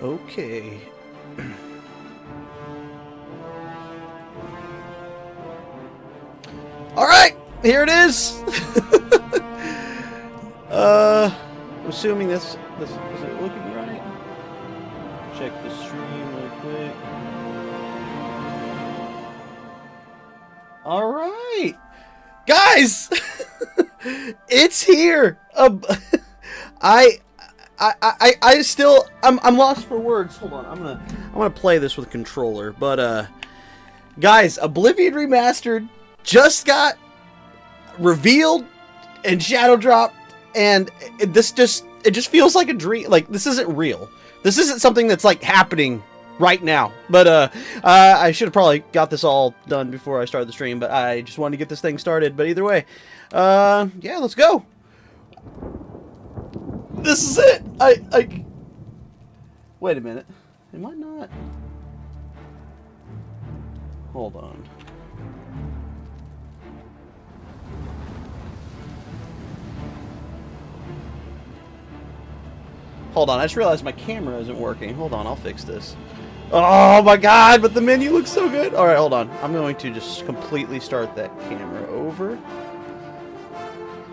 Okay. All right, here it is. I'm assuming this is it looking right? Check the stream real quick. All right, guys, it's here. I still I'm lost for words. Hold on, I'm gonna play this with a controller. But guys, Oblivion Remastered just got revealed and shadow dropped, and it just feels like a dream. Like, this isn't real. This isn't something that's like happening right now. But I should have probably got this all done before I started the stream. But I just wanted to get this thing started. But either way, yeah, let's go. This is it. I wait a minute. Am I not? Hold on. Hold on, I just realized my camera isn't working. Hold on, I'll fix this. Oh my god, but the menu looks so good. Alright, hold on. I'm going to just completely start that camera over.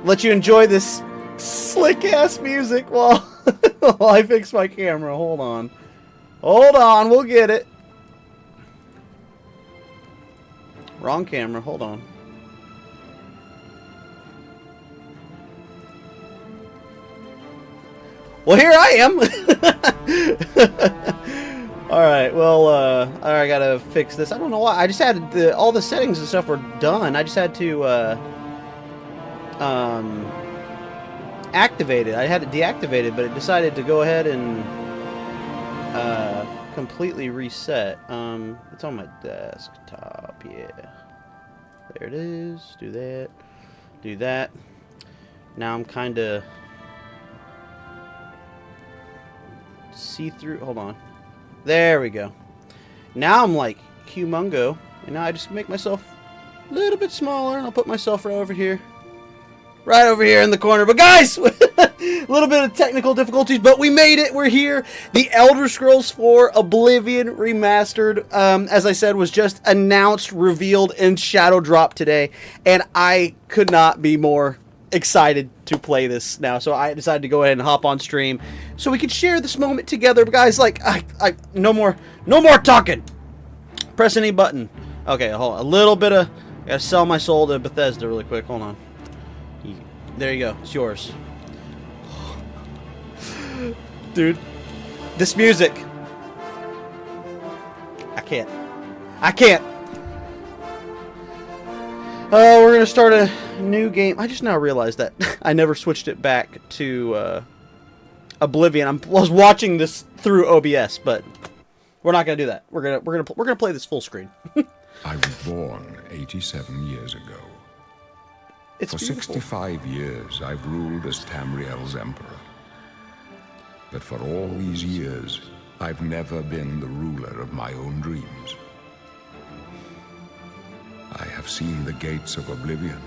Let you enjoy this slick-ass music while, while I fix my camera. Hold on. Hold on, we'll get it. Wrong camera, hold on. Well, here I am. Alright, well, I gotta fix this. I don't know why. I just had all the settings and stuff were done. I just had to, activate it. I had it deactivated, but it decided to go ahead and, completely reset. It's on my desktop, yeah. There it is. Do that. Do that. Now I'm kinda see-through. Hold on. There we go. Now I'm like humongo, and now I just make myself a little bit smaller, and I'll put myself right over here. Right over here in the corner. But guys, a little bit of technical difficulties, but we made it. We're here. The Elder Scrolls 4 Oblivion Remastered, as I said, was just announced, revealed, and shadow dropped today, and I could not be more excited to play this now, so I decided to go ahead and hop on stream so we could share this moment together. But guys, like, no more talking. Press any button. Okay, hold on. A little bit of, gotta sell my soul to Bethesda really quick. Hold on. There you go. It's yours, dude. This music. I can't. We're gonna start a new game. I just now realized that I never switched it back to Oblivion. I was watching this through OBS, but we're not gonna do that. We're gonna play this full screen. I was born 87 years ago. It's For beautiful. 65 years, I've ruled as Tamriel's emperor. But for all these years, I've never been the ruler of my own dreams. I have seen the gates of Oblivion,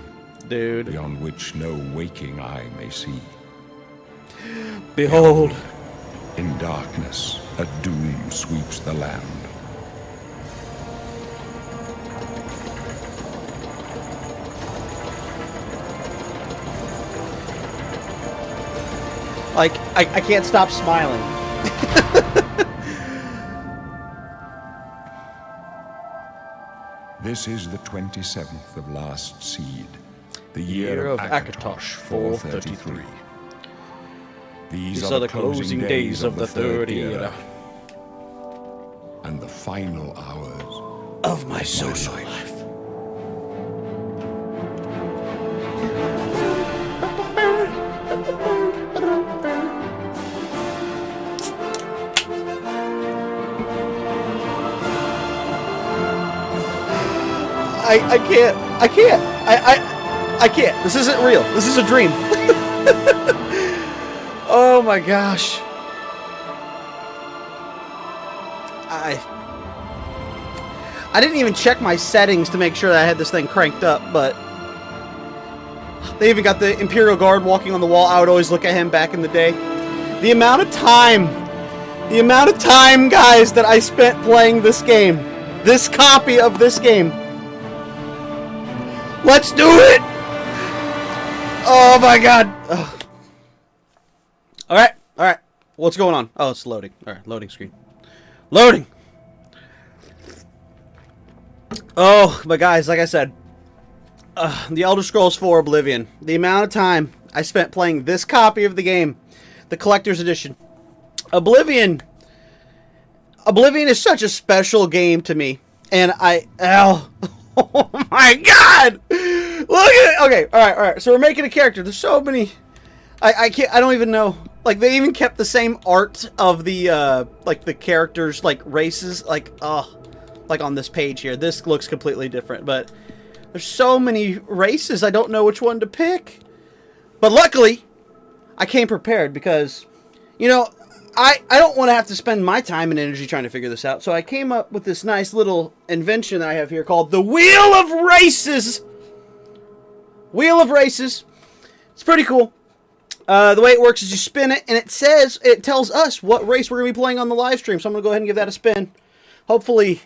Dude. beyond which no waking eye may see. Behold. In darkness, a doom sweeps the land. Like, I can't stop smiling. This is the 27th of last seed, the Year of Akatosh 433. These are the closing days of the third era, and the final hours Of my social life. life. I can't. This isn't real. This is a dream. Oh my gosh. I didn't even check my settings to make sure that I had this thing cranked up, but they even got the Imperial Guard walking on the wall. I would always look at him back in the day. The amount of time The amount of time, guys, that I spent playing this game. This copy of this game. Let's do it! Oh my god. Ugh. Alright, alright. What's going on? Oh, it's loading. Alright, loading screen. Loading! Oh, but guys, like I said, the Elder Scrolls 4 Oblivion. The amount of time I spent playing this copy of the game. The Collector's Edition. Oblivion is such a special game to me. And oh my god! Look at it! Okay, alright. So we're making a character. There's so many... I don't even know. Like, they even kept the same art of the, like, the characters, like, races. Like, like on this page here. This looks completely different, but there's so many races, I don't know which one to pick. But luckily, I came prepared because, you know, I don't want to have to spend my time and energy trying to figure this out. So I came up with this nice little invention that I have here called the Wheel of Races. Wheel of Races. It's pretty cool. The way it works is you spin it, and it tells us what race we're going to be playing on the live stream. So I'm going to go ahead and give that a spin. Hopefully,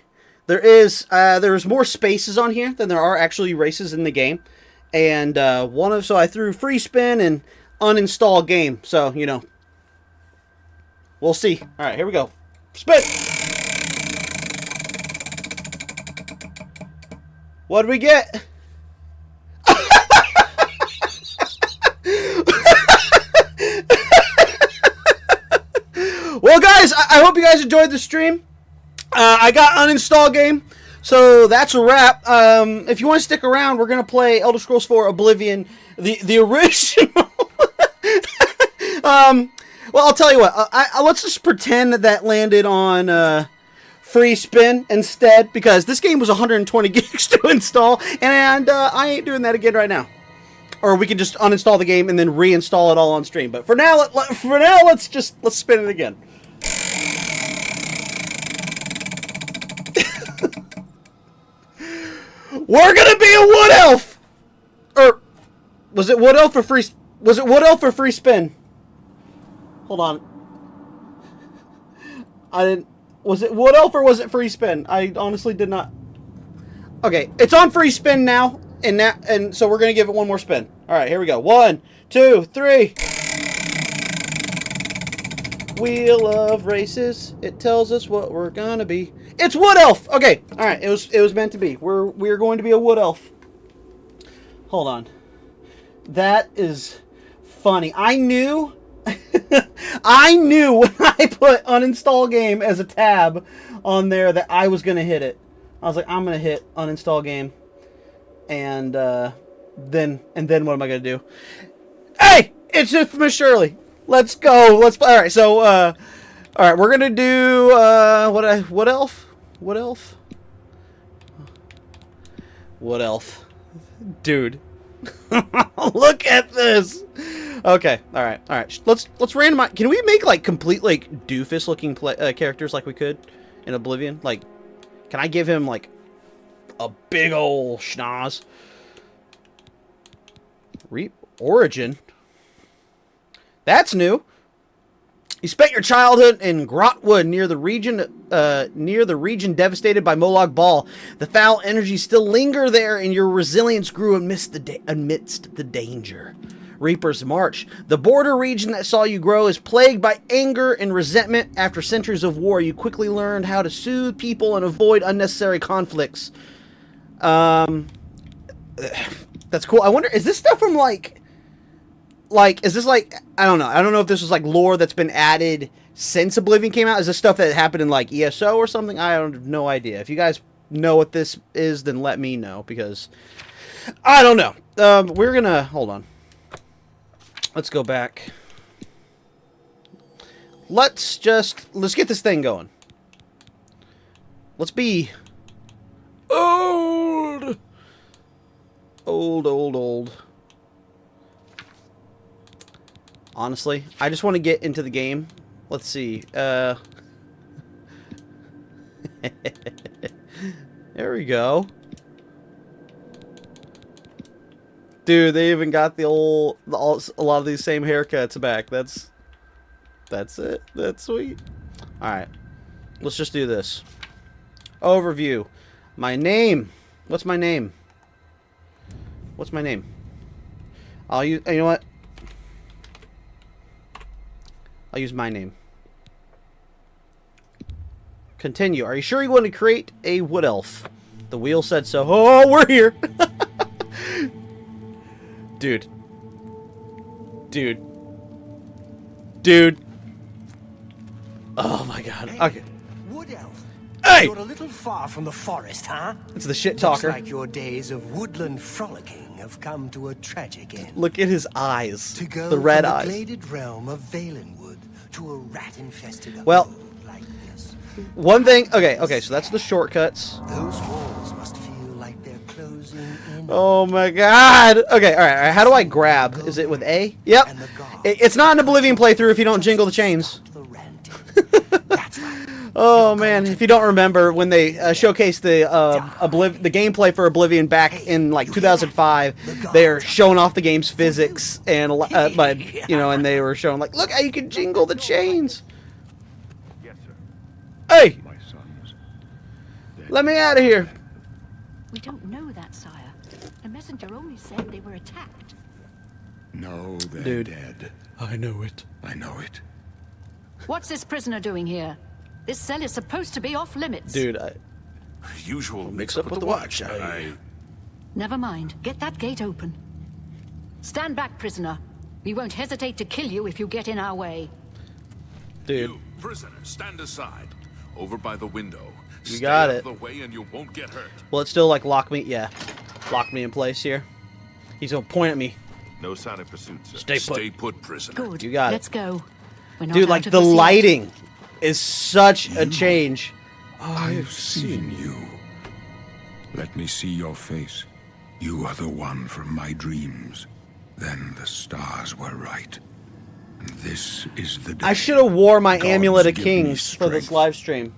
there's more spaces on here than there are actually races in the game. And so I threw free spin and uninstall game. So, you know, we'll see. All right, here we go. Spin. What did we get? Well, guys, I hope you guys enjoyed the stream. I got uninstall game, so that's a wrap. If you want to stick around, we're going to play Elder Scrolls 4 Oblivion, the original. Well, I'll tell you what. Let's just pretend that landed on free spin instead, because this game was 120 gigs to install, and I ain't doing that again right now. Or we can just uninstall the game and then reinstall it all on stream. But for now, let's spin it again. We're gonna be a wood elf. Or was it wood elf or free? Was it wood elf or free spin? Hold on. I didn't. Was it wood elf or was it free spin? I honestly did not. Okay, it's on free spin now. And so we're going to give it one more spin. All right, here we go. 1, 2, 3. Wheel of Races. It tells us what we're going to be. It's Wood Elf. Okay. All right. It was meant to be. We're going to be a Wood Elf. Hold on. That is funny. I knew I knew when I put uninstall game as a tab on there that I was going to hit it. I was like, I'm going to hit uninstall game. And then what am I gonna do? Hey, it's just Miss Shirley. Let's go. Let's play. All right. So, all right, we're gonna do what elf? What elf? What elf? Dude, look at this. Okay. All right. All right. Let's randomize. Can we make like complete like doofus looking characters like we could in Oblivion? Like, can I give him like a big ol' schnoz? Origin. That's new. You spent your childhood in Grotwood near the region devastated by Molag Bal. The foul energies still linger there, and your resilience grew amidst the danger. Reaper's March. The border region that saw you grow is plagued by anger and resentment. After centuries of war, you quickly learned how to soothe people and avoid unnecessary conflicts. That's cool. I wonder, is this stuff from like, is this like, I don't know if this was like lore that's been added since Oblivion came out. Is this stuff that happened in like ESO or something? I have no idea. If you guys know what this is, then let me know, because I don't know. We're gonna, hold on. Let's go back. Let's get this thing going. Let's be old. Honestly, I just want to get into the game. Let's see. There we go. Dude, they even got a lot of these same haircuts back. That's it. That's sweet. Alright. Let's just do this. Overview. My name. What's my name? What's my name? I'll use... You know what? I'll use my name. Continue. Are you sure you want to create a wood elf? The wheel said so. Oh, we're here! Dude. Dude. Dude. Oh my god. Okay. Wood elf. Hey! You're a little far from the forest, huh? It's the shit talker. Looks like your days of woodland frolicking have come to a tragic end. Look at his eyes. To go The red from eyes. the gladed realm of Valenwood to a rat-infested Well, abode like this. one thing... Okay, so that's the shortcuts. Those walls must feel like they're closing in. Oh my god! Okay, alright, how do I grab? Is it with A? Yep. And the guard It's not an Oblivion playthrough if you don't jingle the chains. the ranting. That's right. Oh man, if you don't remember when they showcased the gameplay for Oblivion back in like 2005, they're showing off the game's physics and but you know, and they were showing like, look how you can jingle the chains. Yes, sir. Hey, My sons. let me out of here. We don't know that, sire. The messenger only said they were attacked. No, they're Dude. dead. I know it. I know it. What's this prisoner doing here? This cell is supposed to be off limits. Dude, I Usual mix up with the watch. Never mind. Get that gate open. Stand back, prisoner. We won't hesitate to kill you if you get in our way. Dude, You, prisoner, stand aside. Over by the window. You Stay got out it. of the way and you won't get hurt. will it still like lock me? Yeah, lock me in place here. He's gonna point at me. No sign of pursuit, sir. Stay put. Stay put, prisoner. Good. You got it. Let's go. We're not Dude, out like of the this yet. lighting is such a change. I've seen you. Let me see your face. You are the one from my dreams. Then the stars were right. And this is the day. I should have wore my Gods Amulet of give me Kings for this strength. live stream.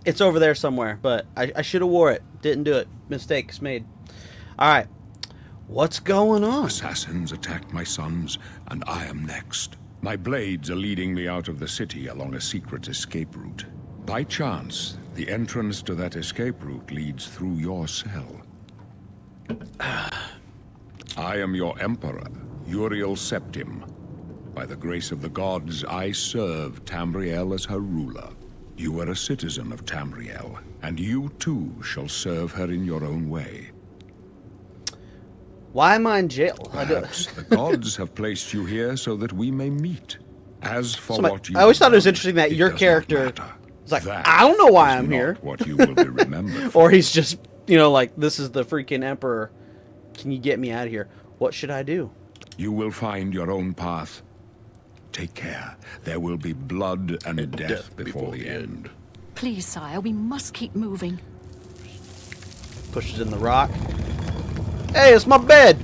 It's over there somewhere, but I should have wore it. Didn't do it. Mistakes made. Alright. What's going on? Assassins attacked my sons, and I am next. My blades are leading me out of the city along a secret escape route. By chance, the entrance to that escape route leads through your cell. I am your emperor, Uriel Septim. By the grace of the gods, I serve Tamriel as her ruler. You are a citizen of Tamriel, and you too shall serve her in your own way. Why am I in jail? Perhaps the gods have placed you here so that we may meet. As for what you I always thought it was done, interesting that it your does not character matter. is like, That I don't know why is I'm not here. What you will be remembered for. Or he's just, you know, like, this is the freaking emperor. Can you get me out of here? What should I do? You will find your own path. Take care. There will be blood and death before the end. Please, sire, we must keep moving. Pushes in the rock. Hey, it's my bed.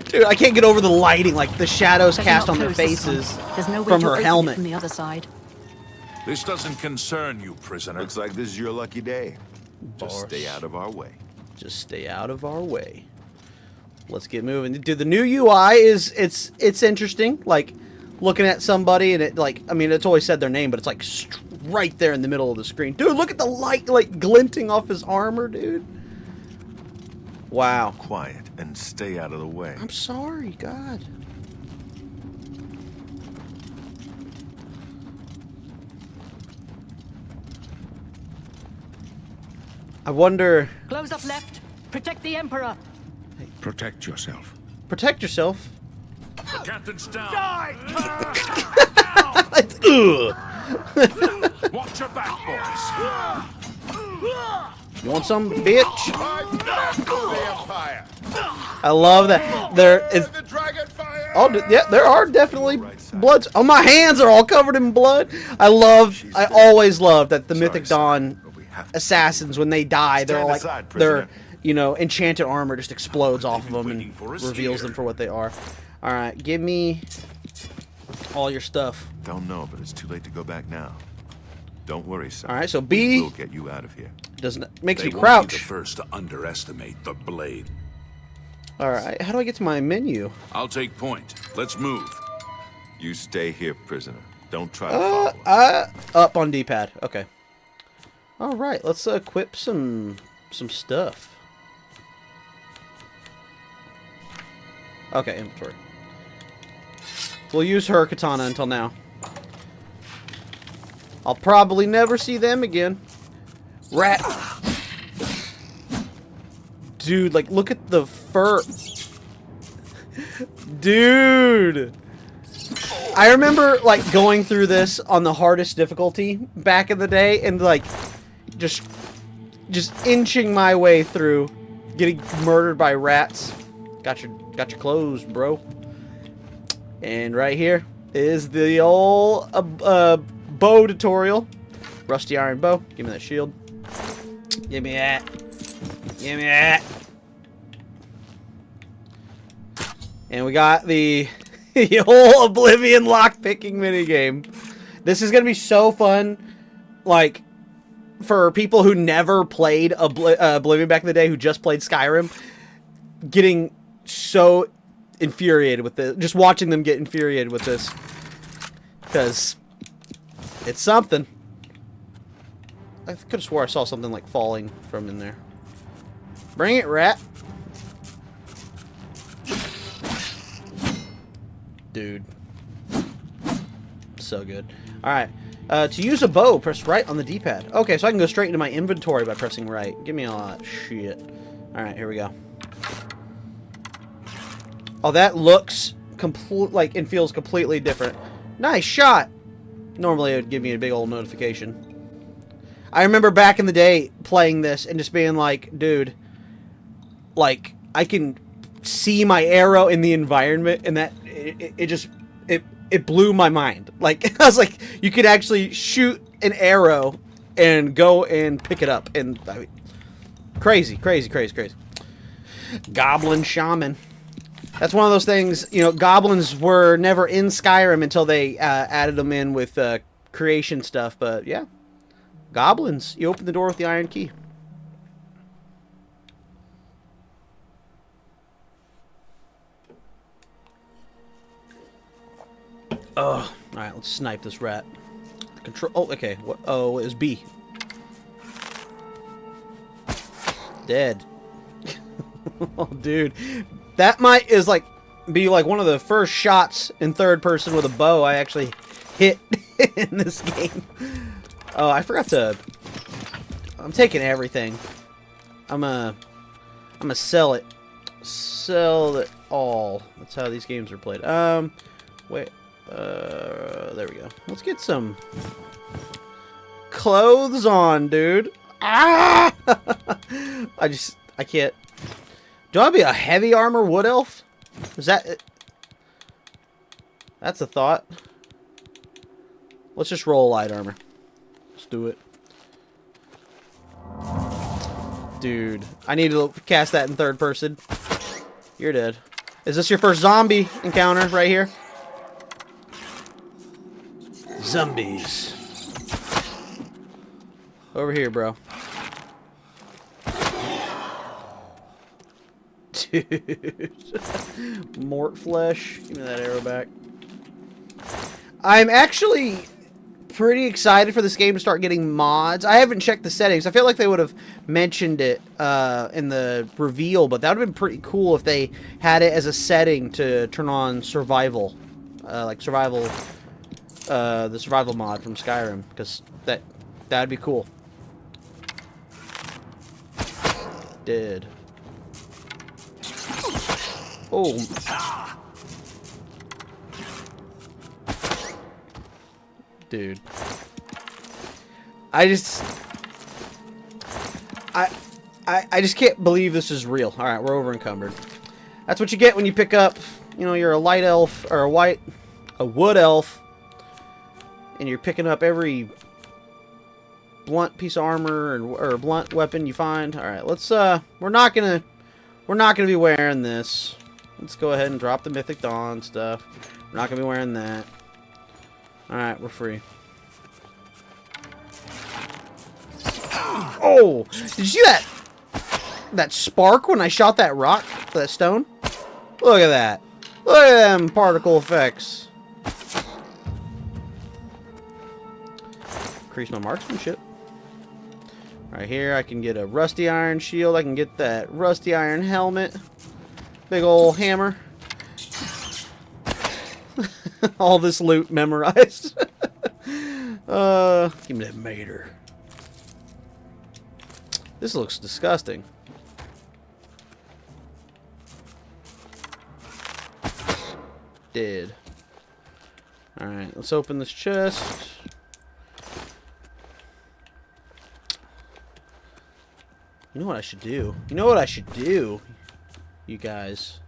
Dude, I can't get over the lighting, like the shadows Better cast not on their close this one. faces There's no way from to her open it helmet. from the other side. This doesn't concern you, prisoner. Looks like this is your lucky day. Just stay out of our way. Just stay out of our way. Let's get moving. Dude, the new UI is it's interesting. Like looking at somebody and it like I mean it's always said their name, but it's like right there in the middle of the screen. Dude, look at the light like glinting off his armor, dude. Wow. Quiet and stay out of the way. I'm sorry, God. I wonder. Close up left. Protect the Emperor. Protect yourself. Protect yourself. The captain's down. Ugh. Watch your back, boys. You want some, bitch? The Empire. I love that. There is. The dragon fire. Oh, yeah, there are definitely bloods. Oh, my hands are all covered in blood. I always love that the Mythic Dawn assassins, when they die, they're all like, aside, their, prisoner. you know, enchanted armor just explodes off of been them and waiting for us reveals here. them for what they are. All right, give me all your stuff. Don't know, but it's too late to go back now. Don't worry, son. All right, so B We'll get you out of here. doesn't makes They me won't crouch. be the first to underestimate the blade. All right, how do I get to my menu? I'll take point. Let's move. You stay here, prisoner. Don't try to follow us. Up on D-pad. Okay. All right, let's equip some stuff. Okay, inventory. We'll use her katana until now. I'll probably never see them again. Rat. Dude, like, look at the fur. Dude. I remember, like, going through this on the hardest difficulty back in the day and, like, just inching my way through getting murdered by rats. Got your clothes, bro. And right here is the old bow tutorial. Rusty iron bow. Give me that shield. Give me that. Give me that. And we got the whole Oblivion lockpicking minigame. This is going to be so fun. Like, for people who never played Oblivion back in the day, who just played Skyrim, getting so infuriated with this. Just watching them get infuriated with this. Because it's something. I could have swore I saw something like falling from in there. Bring it, rat. Dude. So good. Alright. To use a bow, press right on the D-pad. Okay, so I can go straight into my inventory by pressing right. Give me all that shit. Alright, here we go. Oh, that looks like and feels completely different. Nice shot! Normally it would give me a big old notification. I remember back in the day playing this and just being like, dude, like, I can see my arrow in the environment, and that it blew my mind. Like, I was like, you could actually shoot an arrow and go and pick it up, and I mean, crazy. Goblin shaman. That's one of those things, you know, goblins were never in Skyrim until they added them in with creation stuff, but yeah. Goblins. You open the door with the iron key. Oh, alright, let's snipe this rat. Control. Oh, okay. What? Oh, it was B. Dead. Oh, dude. That might be like one of the first shots in third person with a bow I actually hit in this game. Oh, I forgot to. I'm taking everything. I'm gonna sell it. Sell it all. That's how these games are played. Wait. There we go. Let's get some clothes on, dude. Ah! I can't. Do I want to be a heavy armor wood elf? Is that it? That's a thought. Let's just roll light armor. Let's do it. Dude, I need to cast that in third person. You're dead. Is this your first zombie encounter right here? Zombies. Over here, bro. Dude. Mort flesh. Give me that arrow back. I'm actually pretty excited for this game to start getting mods. I haven't checked the settings. I feel like they would have mentioned it in the reveal, but that would have been pretty cool if they had it as a setting to turn on survival. Like survival, the survival mod from Skyrim, because that'd be cool. Dead. Oh. Dude. I just can't believe this is real. Alright, we're over encumbered. That's what you get when you pick up, you know, you're a light elf, or a wood elf, and you're picking up every blunt piece of armor or blunt weapon you find. Alright, let's, we're not gonna be wearing this. Let's go ahead and drop the Mythic Dawn stuff. We're not gonna be wearing that. Alright, we're free. Oh! Did you see that spark when I shot that rock? That stone? Look at that. Look at them particle effects. increase my marksmanship. Right here, I can get a rusty iron shield. I can get that rusty iron helmet. Big old hammer. All this loot memorized. Give me that mater. This looks disgusting. Dead. Alright, let's open this chest. You know what I should do? You know what I should do? You guys.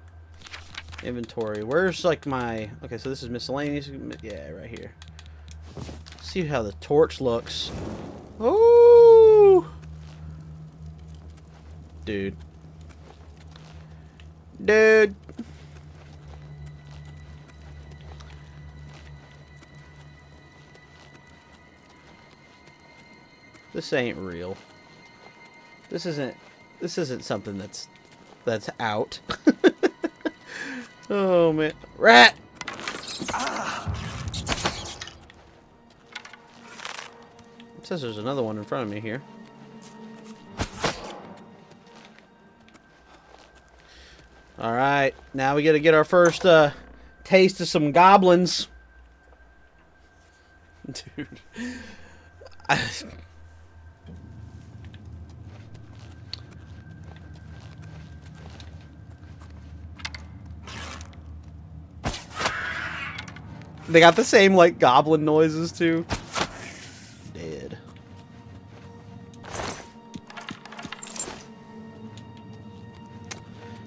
Inventory. Where's like my... Okay, so this is miscellaneous. Yeah, right here. See how the torch looks. Oh! Dude. Dude. This ain't real. This isn't something that's out. Oh man. Rat! It says there's another one in front of me here. Alright, now we gotta get our first taste of some goblins. Dude. They got the same, like, goblin noises, too. Dead.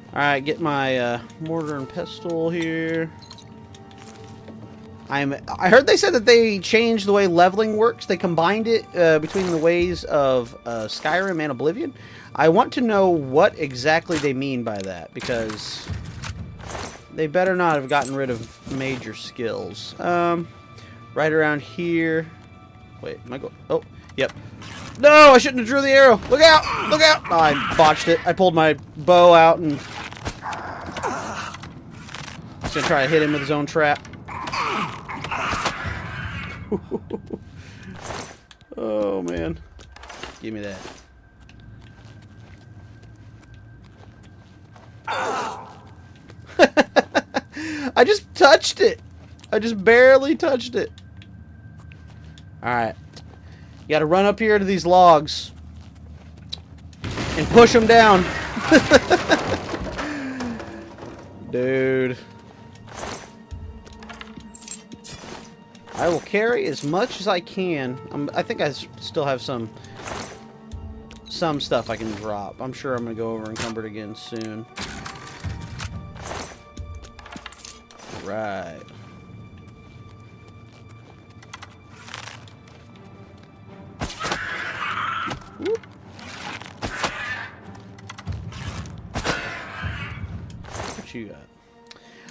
Alright, get my mortar and pestle here. I heard they said that they changed the way leveling works. They combined it between the ways of Skyrim and Oblivion. I want to know what exactly they mean by that, because they better not have gotten rid of major skills. Right around here. Wait, am I going? Oh, yep. No, I shouldn't have drew the arrow. Look out! Look out! Oh, I botched it. I pulled my bow out and... He's gonna try to hit him with his own trap. Oh, man. Give me that. I just touched it. I just barely touched it. Alright. You gotta run up here to these logs and push them down. Dude. I will carry as much as I can. I think I still have some stuff I can drop. I'm sure I'm gonna go over encumbered again soon. Right. Whoop. What you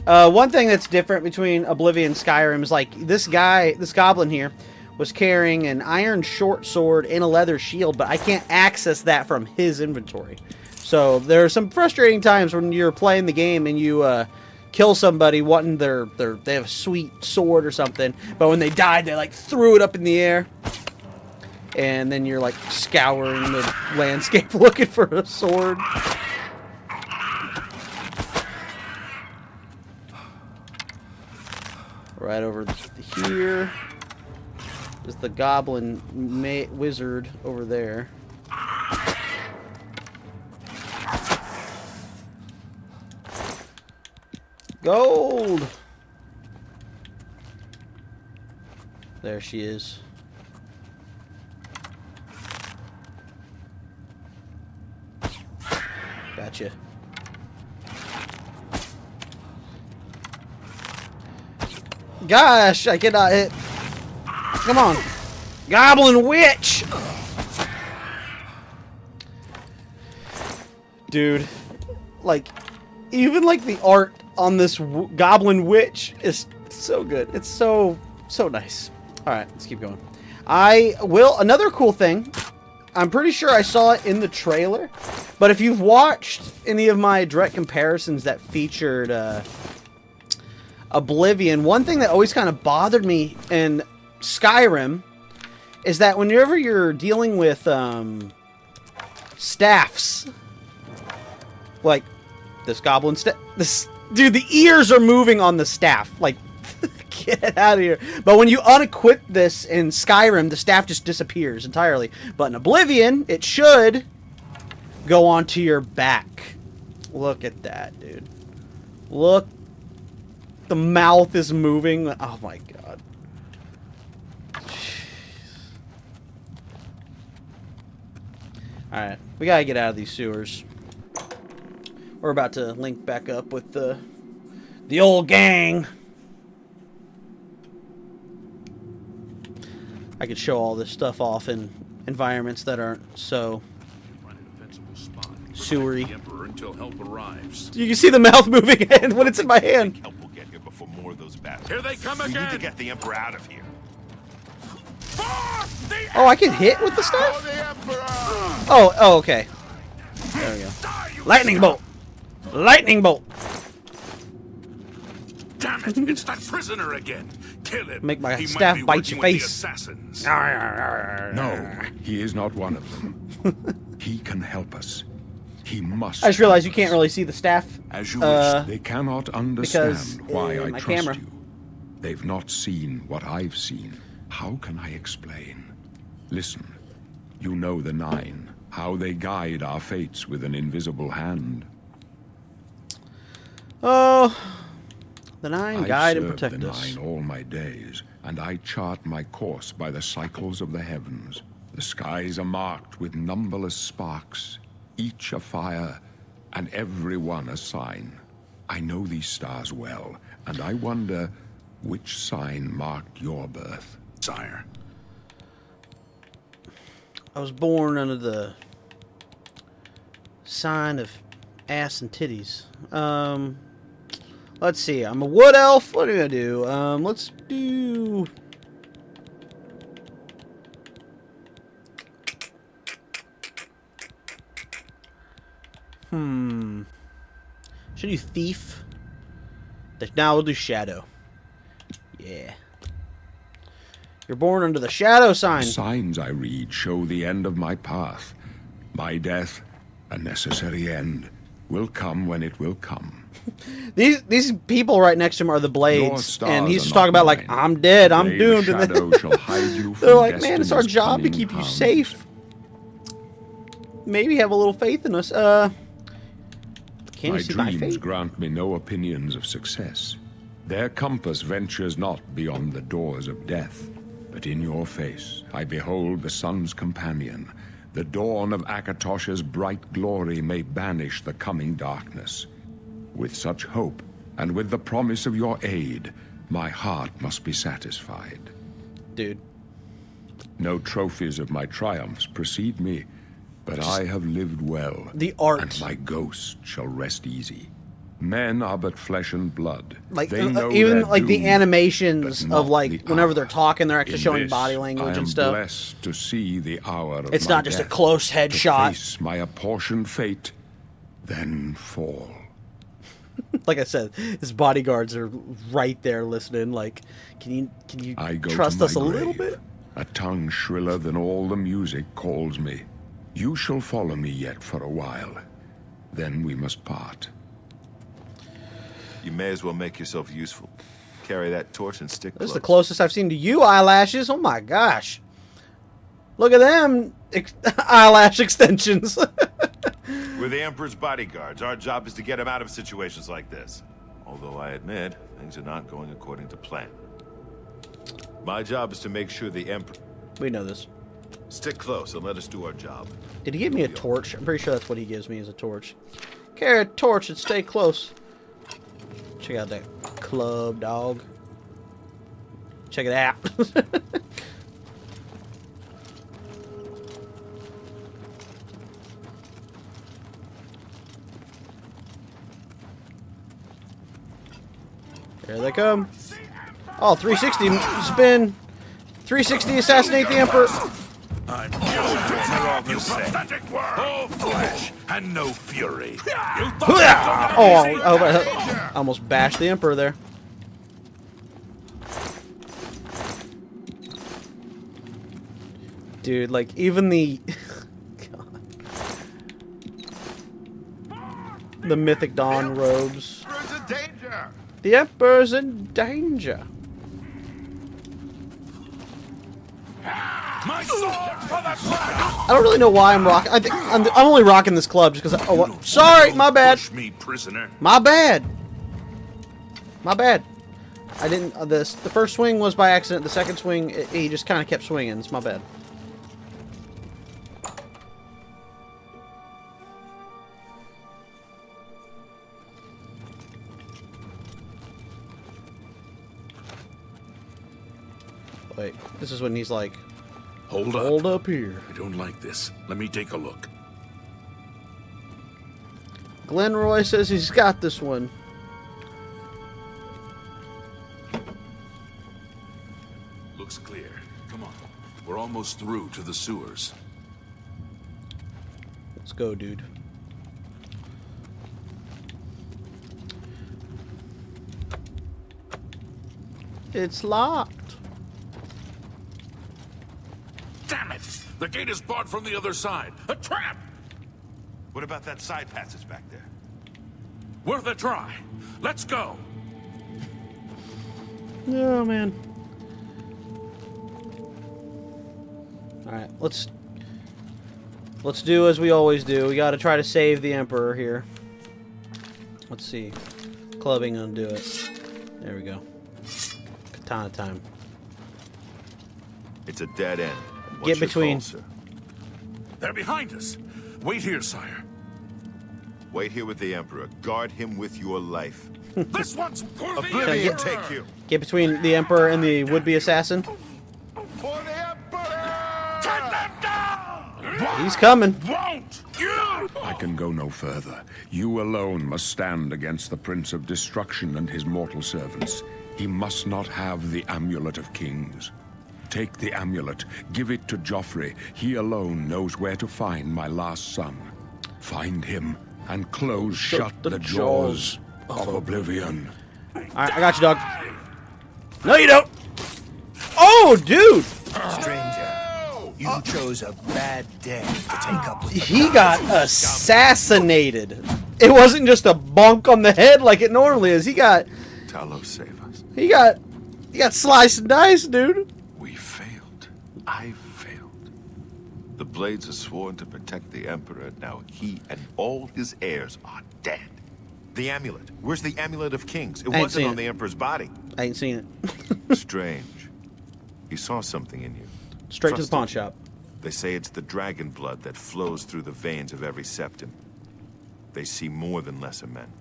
got? One thing that's different between Oblivion and Skyrim is like this goblin here was carrying an iron short sword and a leather shield, but I can't access that from his inventory. So there are some frustrating times when you're playing the game and you kill somebody wanting they have a sweet sword or something, but when they died they like threw it up in the air, and then you're like scouring the landscape looking for a sword. Right over here is the goblin wizard over there. Gold! There she is. Gotcha. Gosh, I cannot hit. Come on. Goblin witch! Dude. Like, even like the art on this goblin witch is so good. It's so nice. Alright, let's keep going. Another cool thing, I'm pretty sure I saw it in the trailer, but if you've watched any of my direct comparisons that featured Oblivion, one thing that always kind of bothered me in Skyrim is that whenever you're dealing with staffs, like this goblin staff, dude, the ears are moving on the staff. Like, get out of here. But when you unequip this in Skyrim, the staff just disappears entirely. But in Oblivion, it should go onto your back. Look at that, dude. Look. The mouth is moving. Oh my god. Alright, we gotta get out of these sewers. We're about to link back up with the old gang. I could show all this stuff off in environments that aren't so sewery. Until help arrives. You can see the mouth moving in when it's in my hand. Help will get here before more of those battles. Here they come We need to again. get the Emperor out of here. Oh, I can hit with the staff? Oh, okay. There we go. Lightning bolt! Lightning bolt! Damn it! It's that prisoner again. Kill him. Make my He staff might be bite working your with the face. assassins. No, he is not one of them. He can help us. He must. I just realized you help can't us. really see the staff. As you wish. They cannot understand because, why I my trust camera. you. They've not seen what I've seen. How can I explain? Listen, you know the Nine, how they guide our fates with an invisible hand. Oh, the Nine I've guide and served protect the us. Nine all my days, and I chart my course by the cycles of the heavens. The skies are marked with numberless sparks, each a fire, and every one a sign. I know these stars well, and I wonder which sign marked your birth. Sire. I was born under the sign of ass and titties. Let's see. I'm a wood elf. What are we gonna do? Let's do. Should do thief. Now we'll do shadow. Yeah. You're born under the shadow sign. The signs I read show the end of my path. My death, a necessary end, will come when it will come. These people right next to him are the Your blades, stars and he's are just not talking about like, mine. I'm dead, I'm Blade doomed. shadow shall hide you from They're like, man, it's our destiny's job to cunning keep you hound." safe. Maybe have a little faith in us. Can you My see my dreams fate? grant me no opinions of success. Their compass ventures not beyond the doors of death. But in your face I behold the sun's companion. The dawn of Akatosh's bright glory may banish the coming darkness. With such hope, and with the promise of your aid, my heart must be satisfied. Dude. No trophies of my triumphs precede me, but I have lived well. The art. And my ghost shall rest easy. Men are but flesh and blood. Like They know even their like the doom, animations but not of like the whenever hour. they're talking, they're actually In showing this, body I language am and stuff. blessed to see the hour of It's my not just a death, close to headshot. face my apportioned fate, then fall. Like I said, his bodyguards are right there listening. Like, can you I go trust to my us a little grave. bit? A tongue shriller than all the music calls me. You shall follow me yet for a while. Then we must part. You may as well make yourself useful. Carry that torch and stick This is close. the closest I've seen to you eyelashes. Oh my gosh. Look at them eyelash extensions. We're the Emperor's bodyguards. Our job is to get him out of situations like this. Although I admit, things are not going according to plan. My job is to make sure the Emperor... We know this. Stick close and let us do our job. Did he give me a torch? I'm pretty sure that's what he gives me is a torch. Carry a torch and stay close. Check out that club, dog. Check it out. There they come. Oh, 360 spin. 360 assassinate the Emperor. I'm used to you pathetic worm. All flesh and no fury. You thought I almost bashed the Emperor there. Dude, like, even the... God. The Mythic Dawn robes. Emperor's in danger! The Emperor's in danger. My sword for the crown! I don't really know why I'm rocking. I think I'm only rocking this club just because. Oh, what? Sorry, my bad. Push me, prisoner. My bad. My bad. I didn't. The first swing was by accident. The second swing, he just kind of kept swinging. It's my bad. Wait, this is when he's like, Hold up. hold up here. I don't like this. Let me take a look. Glenroy says he's got this one. Looks clear. Come on. We're almost through to the sewers. Let's go, dude. It's locked. Damn it! The gate is barred from the other side. A trap! What about that side passage back there? Worth a try. Let's go. Oh, man. Alright, let's do as we always do. We gotta try to save the Emperor here. Let's see. Clubbing gonna do it. There we go. Katana time. It's a dead end. What's Get your between. call, sir? They're behind us. Wait here, sire. Wait here with the Emperor. Guard him with your life. This one's for the Oblivion Emperor! take you. Get between the Emperor and the would-be assassin. For the Emperor! Take them down! He's coming. Won't you? I can go no further. You alone must stand against the Prince of Destruction and his mortal servants. He must not have the Amulet of Kings. Take the amulet, give it to Joffrey. He alone knows where to find my last son. Find him and close shut the jaws of Oblivion. Alright, I got you, dog. No, you don't. Oh, dude. Stranger, you chose a bad day to take up with the He got assassinated. It wasn't just a bonk on the head like it normally is. He got save us. he got sliced and diced, dude. We failed. I failed. The Blades are sworn to protect the Emperor. Now he and all his heirs are dead. The amulet. Where's the Amulet of Kings? It I ain't wasn't seen on it. the Emperor's body. I ain't seen it. Strange. He saw something in you. Straight to the Trust pawn him. shop. They say it's the dragon blood that flows through the veins of every septim. They see more than lesser men.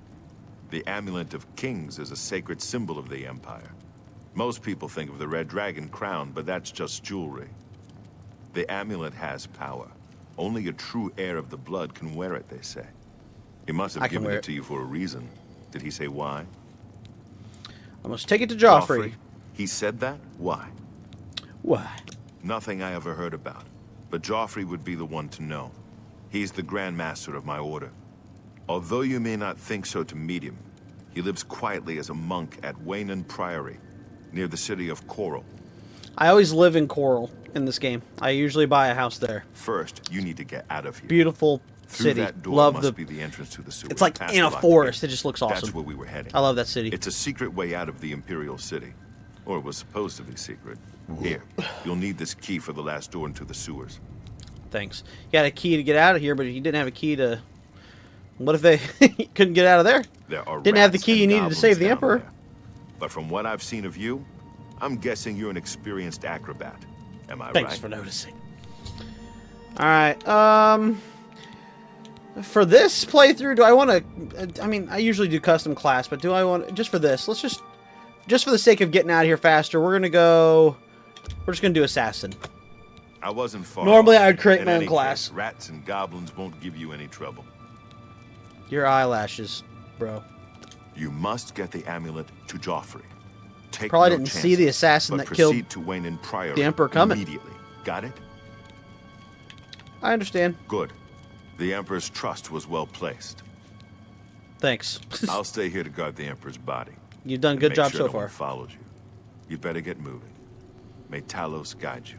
The Amulet of Kings is a sacred symbol of the Empire. Most people think of the red dragon crown, but that's just jewelry. The amulet has power. Only a true heir of the blood can wear it, they say. He must I have can given wear it it. to you for a reason. Did he say why? I must take it to Joffrey. He said that? Why? Why? Nothing I ever heard about. But Joffrey would be the one to know. He's the Grand Master of my order. Although you may not think so to meet him, he lives quietly as a monk at Waynon Priory, near the city of Coral. I always live in Coral in this game. I usually buy a house there. First, you need to get out of here. Beautiful Through city. that door Love must the. be the entrance to the sewers. It's like Past in the a locked forest. gate. It just looks awesome. That's where we were heading. I love that city. It's a secret way out of the Imperial City. Or it was supposed to be secret. Here, you'll need this key for the last door into the sewers. Thanks. You got a key to get out of here, but you didn't have a key to. What if they couldn't get out of there? There are Didn't have the rats key and you needed to goblins save the down Emperor. there. But from what I've seen of you, I'm guessing you're an experienced acrobat. Am I Thanks right? for noticing. Alright, for this playthrough, do I want to... I mean, I usually do custom class, but do I want... Just for this, let's just... Just for the sake of getting out of here faster, we're going to go... We're just going to do Assassin. I wasn't far Normally, off. I would create In my own any class. case, rats and goblins won't give you any trouble. Your eyelashes, bro. You must get the amulet to Joffrey. Take Probably no didn't chances, see the assassin but that killed proceed to Waynon Priory the Emperor coming. immediately. Got it? I understand. Good. The Emperor's trust was well placed. Thanks. I'll stay here to guard the Emperor's body. You've done a and good make job sure so no one far. follows you. You'd better get moving. May Talos guide you.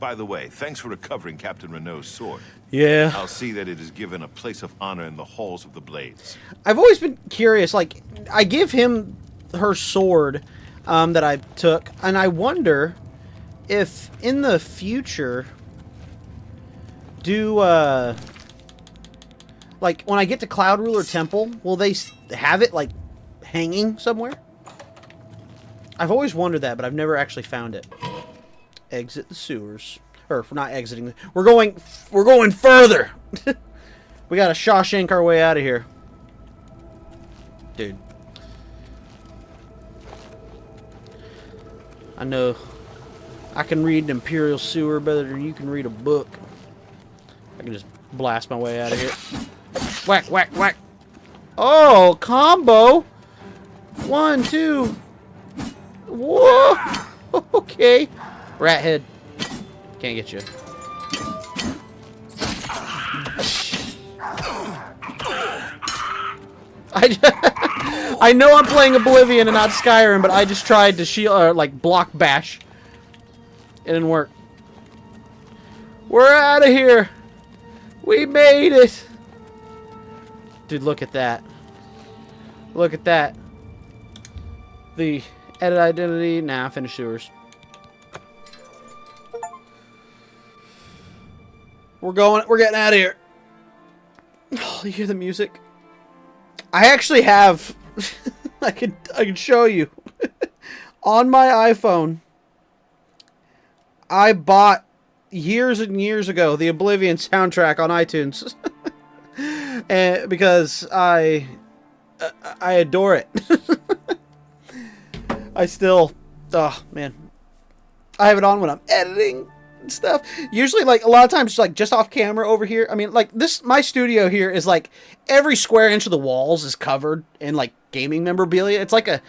By the way, thanks for recovering Captain Renault's sword. Yeah. I'll see that it is given a place of honor in the halls of the Blades. I've always been curious, like, I give him her sword that I took, and I wonder if in the future, like, when I get to Cloud Ruler Temple, will they have it, like, hanging somewhere? I've always wondered that, but I've never actually found it. Exit the sewers. Or, we're not exiting. We're going further! We gotta Shawshank our way out of here. Dude. I know I can read an Imperial sewer better than you can read a book. I can just blast my way out of here. Whack, whack, whack. Oh, combo. 1, 2. Whoa. Okay. Rat head. Can't get you. I know I'm playing Oblivion and not Skyrim, but I just tried to shield, like, block bash. It didn't work. We're out of here. We made it. Dude, look at that. Look at that. The edit identity. Nah, finish sewers. We're getting out of here. Oh, you hear the music? I actually have I can show you. On my iPhone, I bought years and years ago the Oblivion soundtrack on iTunes. And because I adore it. I still, oh man, I have it on when I'm editing and stuff. Usually, like, a lot of times, like, just off camera over here. I mean, like, this, my studio here is like every square inch of the walls is covered in, like, gaming memorabilia. It's like a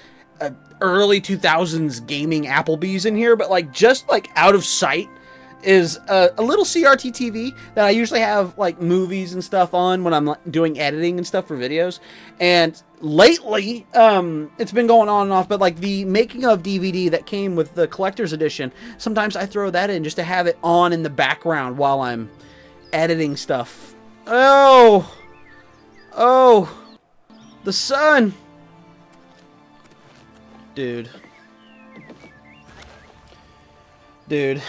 early 2000s gaming Applebee's in here, but, like, just, like, out of sight is a little CRT TV that I usually have, like, movies and stuff on when I'm, like, doing editing and stuff for videos. And lately, it's been going on and off, but, like, the making of DVD that came with the collector's edition, sometimes I throw that in just to have it on in the background while I'm editing stuff. Oh! Oh! The sun! Dude. Dude.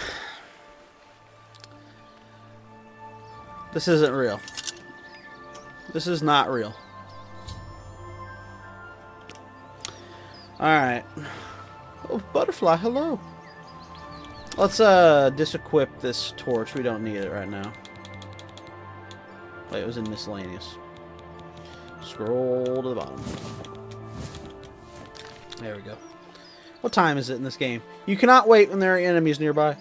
This isn't real. This is not real. Alright. Oh, butterfly, hello. Let's disequip this torch. We don't need it right now. Wait, it was in miscellaneous. Scroll to the bottom. There we go. What time is it in this game? You cannot wait when there are enemies nearby.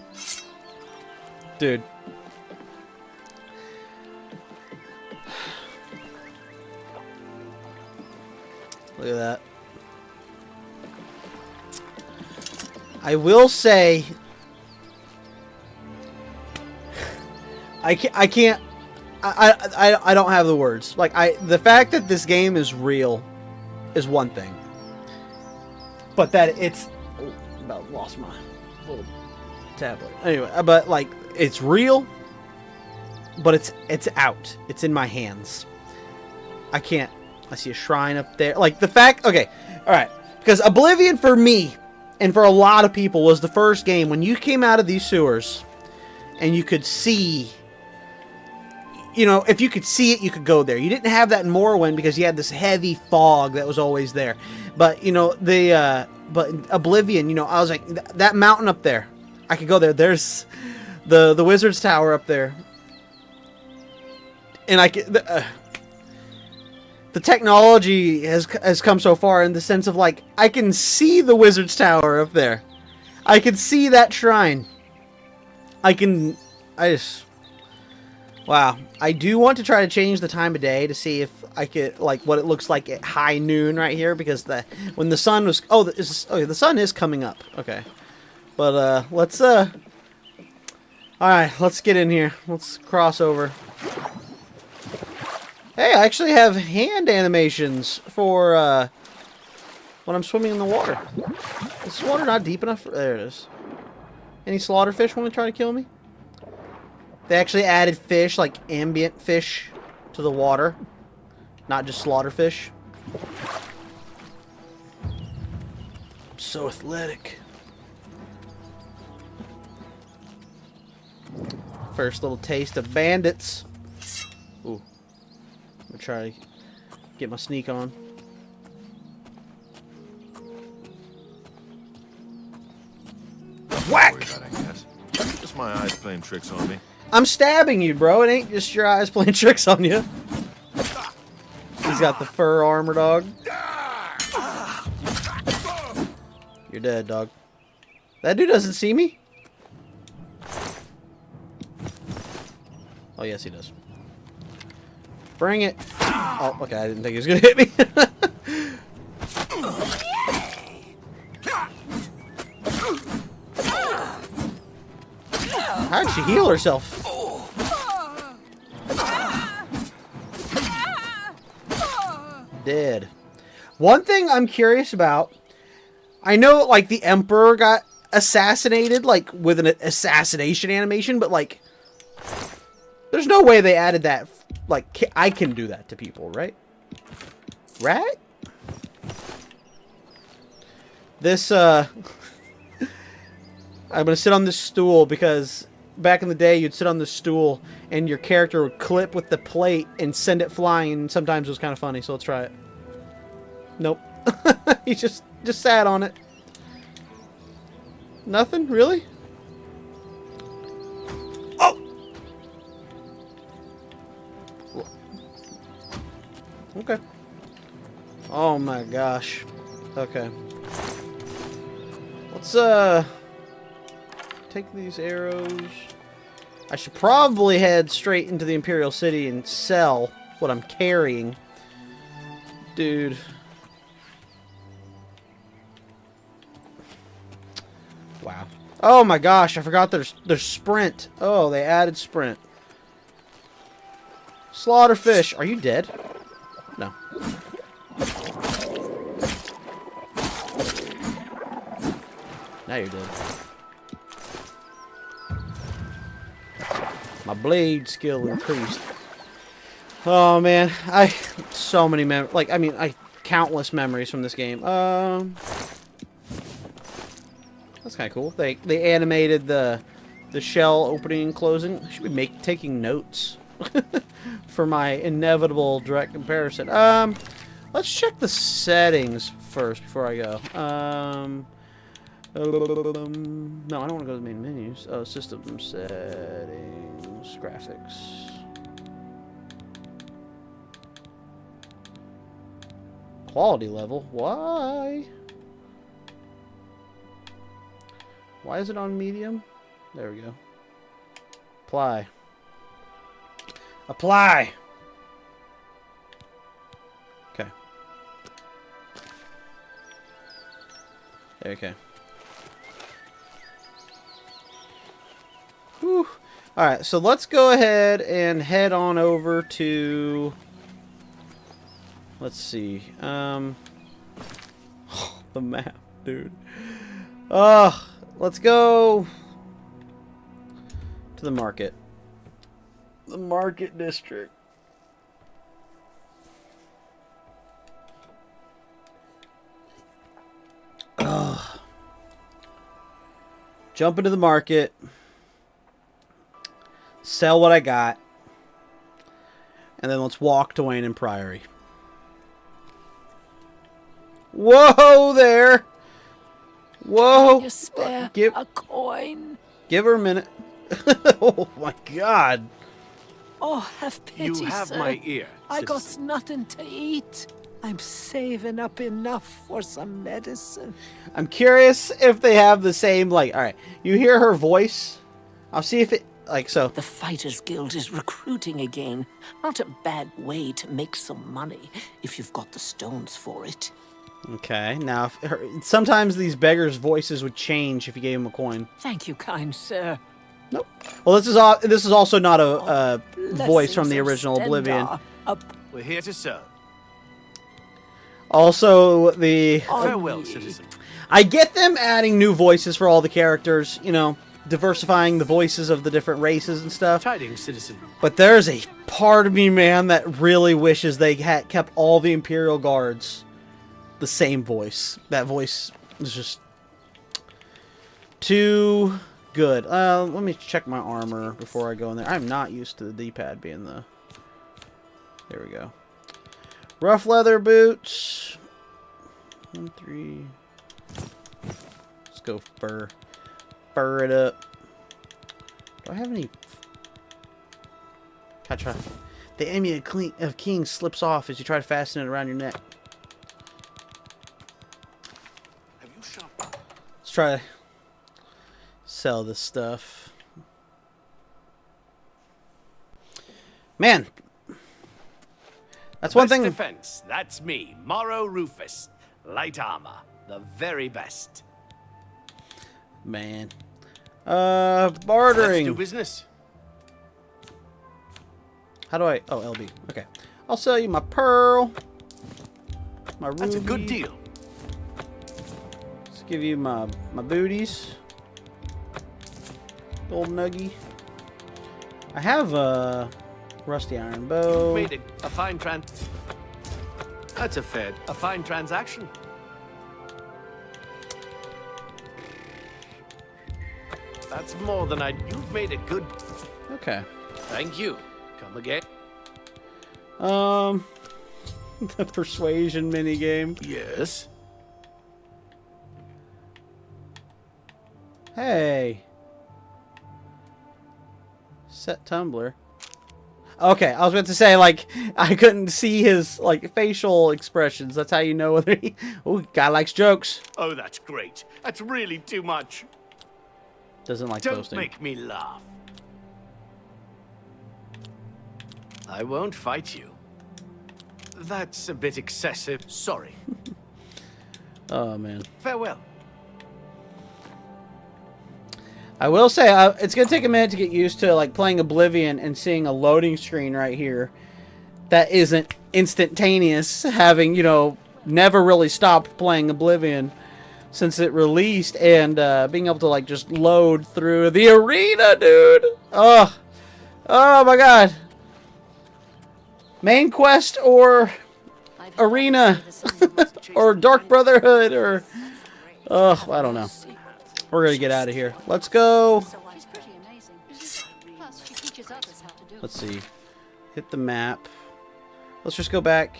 Dude. Look at that. I will say, I don't have the words. Like, the fact that this game is real is one thing, but that it's, oh, about lost my little tablet. Anyway, but like, it's real, but it's out. It's in my hands. I can't. I see a shrine up there. Like, the fact... Okay, alright. Because Oblivion, for me, and for a lot of people, was the first game when you came out of these sewers and you could see... You know, if you could see it, you could go there. You didn't have that in Morrowind because you had this heavy fog that was always there. But, you know, but Oblivion, you know, I was like, that mountain up there, I could go there. There's the Wizard's Tower up there. And I could... the technology has come so far in the sense of, like, I can see the Wizard's Tower up there. I can see that shrine. Wow. I do want to try to change the time of day to see if I could, like, what it looks like at high noon right here, because when the sun was... Oh, okay, the sun is coming up. Okay. But, let's, alright, let's get in here. Let's cross over. Hey, I actually have hand animations for, when I'm swimming in the water. Is this water not deep enough? There it is. Any slaughterfish want to try to kill me? They actually added fish, like ambient fish, to the water. Not just slaughter fish. I'm so athletic. First little taste of bandits. Ooh. I'm gonna try to get my sneak on. Whack! Worry about it, I guess. Just my eyes playing tricks on me. I'm stabbing you, bro. It ain't just your eyes playing tricks on you. He's got the fur armor, dog. You're dead, dog. That dude doesn't see me? Oh, yes, he does. Bring it. Oh, okay. I didn't think he was going to hit me. How'd she heal herself? Dead. One thing I'm curious about, I know, like, the Emperor got assassinated, like, with an assassination animation, but, like, there's no way they added that. Like, I can do that to people, right? Right? This, I'm gonna sit on this stool because back in the day, you'd sit on this stool and your character would clip with the plate and send it flying, and sometimes it was kind of funny, so let's try it. Nope. He just sat on it. Nothing? Really? Oh! Okay. Oh my gosh. Okay. Let's, take these arrows. I should probably head straight into the Imperial City and sell what I'm carrying. Dude. Wow. Oh my gosh, I forgot there's sprint. Oh, they added sprint. Slaughterfish. Are you dead? No. Now you're dead. My blade skill increased. Oh man, so many countless memories from this game. That's kind of cool. They animated the shell opening and closing. I should be taking notes for my inevitable direct comparison. Let's check the settings first before I go. No, I don't want to go to the main menus. Oh, system settings, graphics. Quality level. Why? Why is it on medium? There we go. Apply. Apply! Okay. Okay. Whew. Alright, so let's go ahead and head on over to... Let's see. The map, dude. Let's go to the market. The market district. Jump into the market. Sell what I got. And then let's walk to Wayne and Priory. Whoa there! Whoa! Can you spare a coin? Give her a minute. Oh my god. Oh, have pity, You have sir. my ear, I got citizen. nothing to eat. I'm saving up enough for some medicine. I'm curious if they have the same, like, alright, you hear her voice. I'll see if it, like, so. The Fighters Guild is recruiting again. Not a bad way to make some money if you've got the stones for it. Okay, now, sometimes these beggars' voices would change if you gave them a coin. Thank you, kind sir. Nope. Well, this is also not a voice from the original Oblivion. We're here to serve. Also, the... Farewell, citizen. I get them adding new voices for all the characters, you know. diversifying the voices of the different races and stuff. Tidings, citizen. But there's a part of me, man, that really wishes they had kept all the Imperial Guards the same voice. That voice is just too good. Let me check my armor before I go in there. I'm not used to the D-pad being the... There we go. Rough leather boots. 1, 3. Let's go fur. Fur it up. Do I have any... Gotcha. The amulet of King slips off as you try to fasten it around your neck. Let's try to sell this stuff. Man, that's one thing. Defense. That's me, Morrow Rufus. Light armor, the very best. Man, Let's do bartering. business. How do I? Oh, LB. Okay, I'll sell you my pearl. My ruby. That's a good deal. Let's give you my booties. Gold nuggy. I have a rusty iron bow. Made it a fine That's a fine transaction. That's more than You've made a good. Okay. Thank you. Come again. The persuasion minigame. Yes. Hey. Set tumbler. Okay, I was about to say, like, I couldn't see his, like, facial expressions. That's how you know whether he... Oh, guy likes jokes. Oh, that's great. That's really too much. Doesn't like Don't boasting. make me laugh. I won't fight you. That's a bit excessive. Sorry. Oh, man. Farewell. I will say, it's going to take a minute to get used to, like, playing Oblivion and seeing a loading screen right here that isn't instantaneous, having, you know, never really stopped playing Oblivion since it released, and being able to, like, just load through the arena, dude! Oh my god! Main quest or arena or Dark Brotherhood or... I don't know. We're gonna get out of here. Let's go. She's pretty amazing. Plus, she teaches others how to do it. Let's see. Hit the map. Let's just go back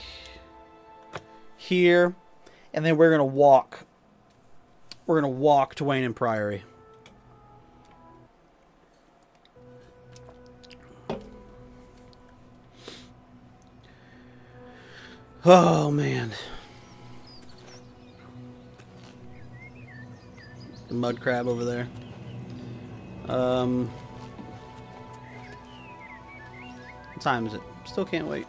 here, and then we're gonna walk. We're gonna walk to Wayne and Priory. Oh man. The mud crab over there. What time is it? Still can't wait.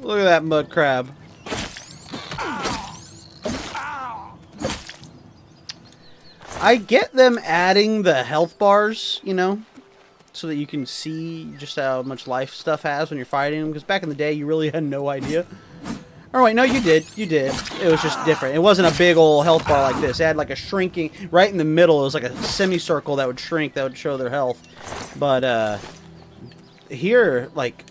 Look at that mud crab. I get them adding the health bars, you know, so that you can see just how much life stuff has when you're fighting them. Because back in the day, you really had no idea. Oh, wait, no, you did. You did. It was just different. It wasn't a big old health bar like this. It had like a shrinking, right in the middle. It was like a semicircle that would shrink, that would show their health. But, here, like,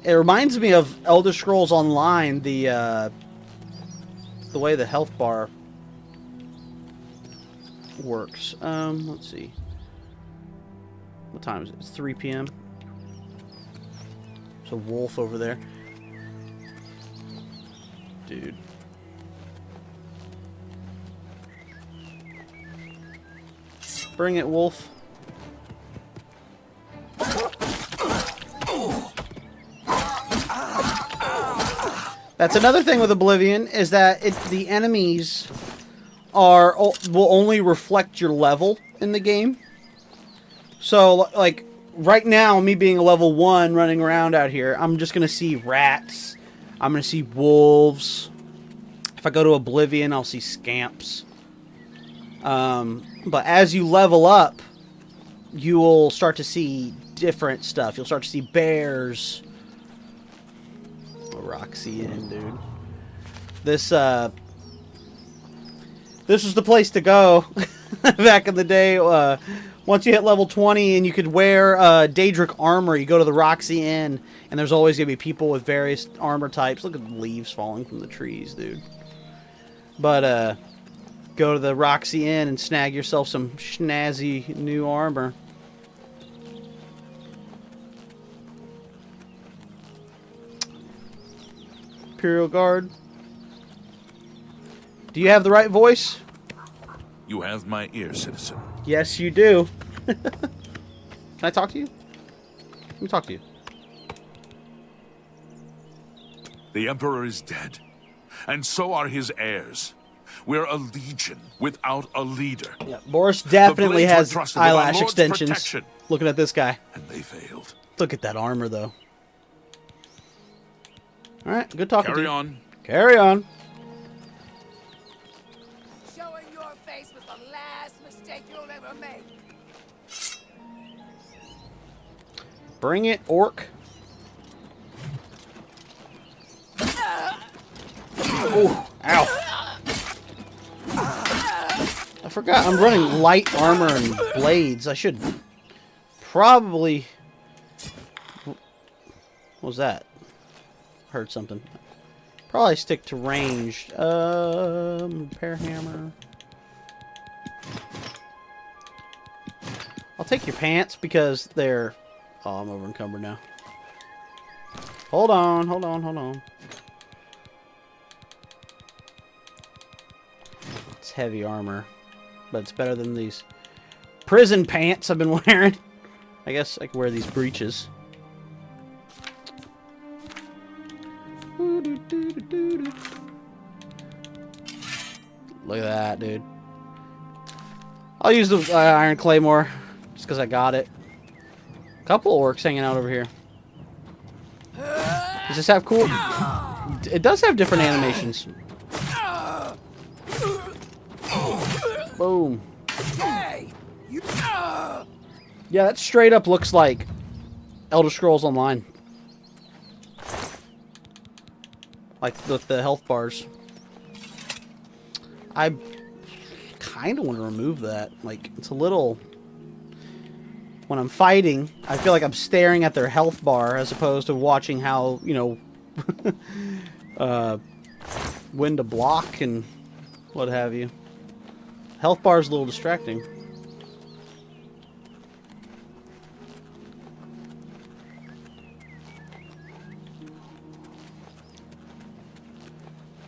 it reminds me of Elder Scrolls Online, the way the health bar works. Let's see. What time is it? It's 3 p.m. There's a wolf over there. Dude. Bring it, wolf. That's another thing with Oblivion, is that the enemies will only reflect your level in the game. So, like, right now, me being a level 1 running around out here, I'm just going to see rats. I'm going to see wolves. If I go to Oblivion, I'll see scamps. But as you level up, you will start to see different stuff. You'll start to see bears. Roxy in, dude. This This was the place to go back in the day. Once you hit level 20 and you could wear Daedric armor, you go to the Roxy Inn, and there's always going to be people with various armor types. Look at the leaves falling from the trees, dude. But go to the Roxy Inn and snag yourself some snazzy new armor. Imperial Guard. Do you have the right voice? You have my ear, citizen. Yes, you do. Can I talk to you? Let me talk to you. The Emperor is dead, and so are his heirs. We're a legion without a leader. Yeah, Boris definitely Blades were has trusted with our eyelash Lord's extensions. protection. Looking at this guy. And they failed. Look at that armor, though. All right, good talking to Carry you. on. Carry on. Showing your face was the last mistake you'll ever make. Bring it, orc. Oh, ow. I forgot I'm running light armor and blades. I should probably... What was that? Heard something. Probably stick to ranged. Repair hammer. I'll take your pants because they're... Oh, I'm over encumbered now. Hold on, hold on, hold on. It's heavy armor, but it's better than these prison pants I've been wearing. I guess I can wear these breeches. Look at that, dude. I'll use the Iron Claymore just because I got it. Couple orcs hanging out over here. Does this have cool... It does have different animations. Boom. Yeah, that straight up looks like Elder Scrolls Online. Like the health bars. I kind of want to remove that. Like, it's a little... When I'm fighting, I feel like I'm staring at their health bar as opposed to watching how, you know, when to block and what have you. Health bar is a little distracting.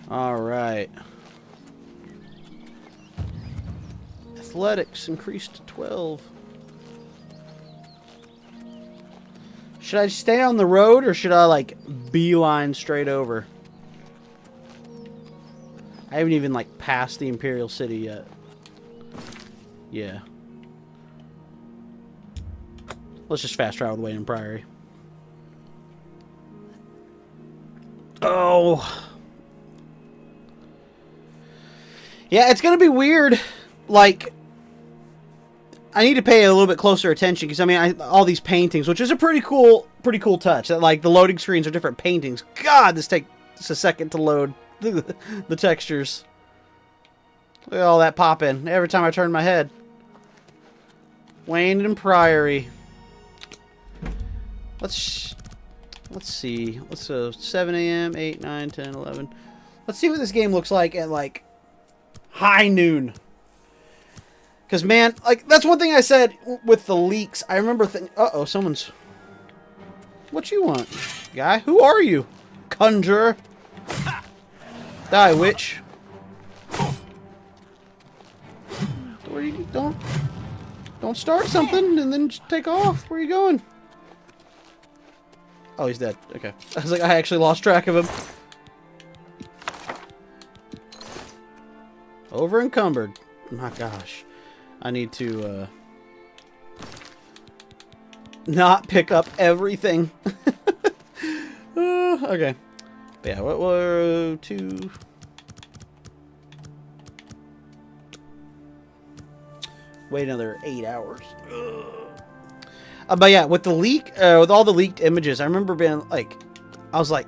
Alright. Athletics increased to 12. Should I stay on the road or should I, like, beeline straight over? I haven't even, like, passed the Imperial City yet. Yeah. Let's just fast travel to Wayne Priory. Oh. Yeah, it's gonna be weird. Like, I need to pay a little bit closer attention because I mean, all these paintings, which is a pretty cool touch. That, like, the loading screens are different paintings. God, this takes a second to load the textures. Look at all that popping every time I turn my head. Wayne and Priory. Let's see. Let's go 7 a.m., 8, 9, 10, 11. Let's see what this game looks like at, like, high noon. Because, man, like, that's one thing I said with the leaks. I remember thinking, uh-oh, someone's... What you want, guy? Who are you? Conjurer. Die, witch. Where you... Don't start something and then just take off. Where are you going? Oh, he's dead. Okay. I was like, I actually lost track of him. Over encumbered. My gosh. I need to, not pick up everything. Okay. But yeah, what were 2... Wait another 8 hours. But yeah, with the leak, with all the leaked images, I remember being like, I was like,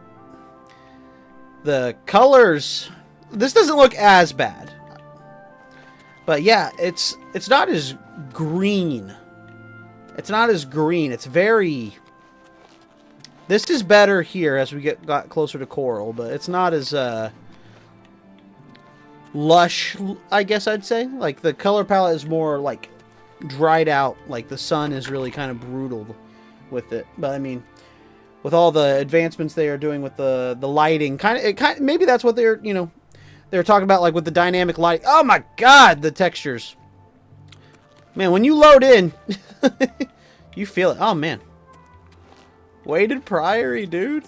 the colors, this doesn't look as bad. But yeah, it's not as green. It's not as green. It's very... This is better here as we got closer to coral, but it's not as lush, I guess I'd say. Like, the color palette is more, like, dried out. Like, the sun is really kind of brutal with it. But, I mean, with all the advancements they are doing with the lighting, maybe that's what they're, you know, they're talking about, like, with the dynamic light. Oh, my God, the textures. Man, when you load in, you feel it. Oh, man. Weighted Priory, dude.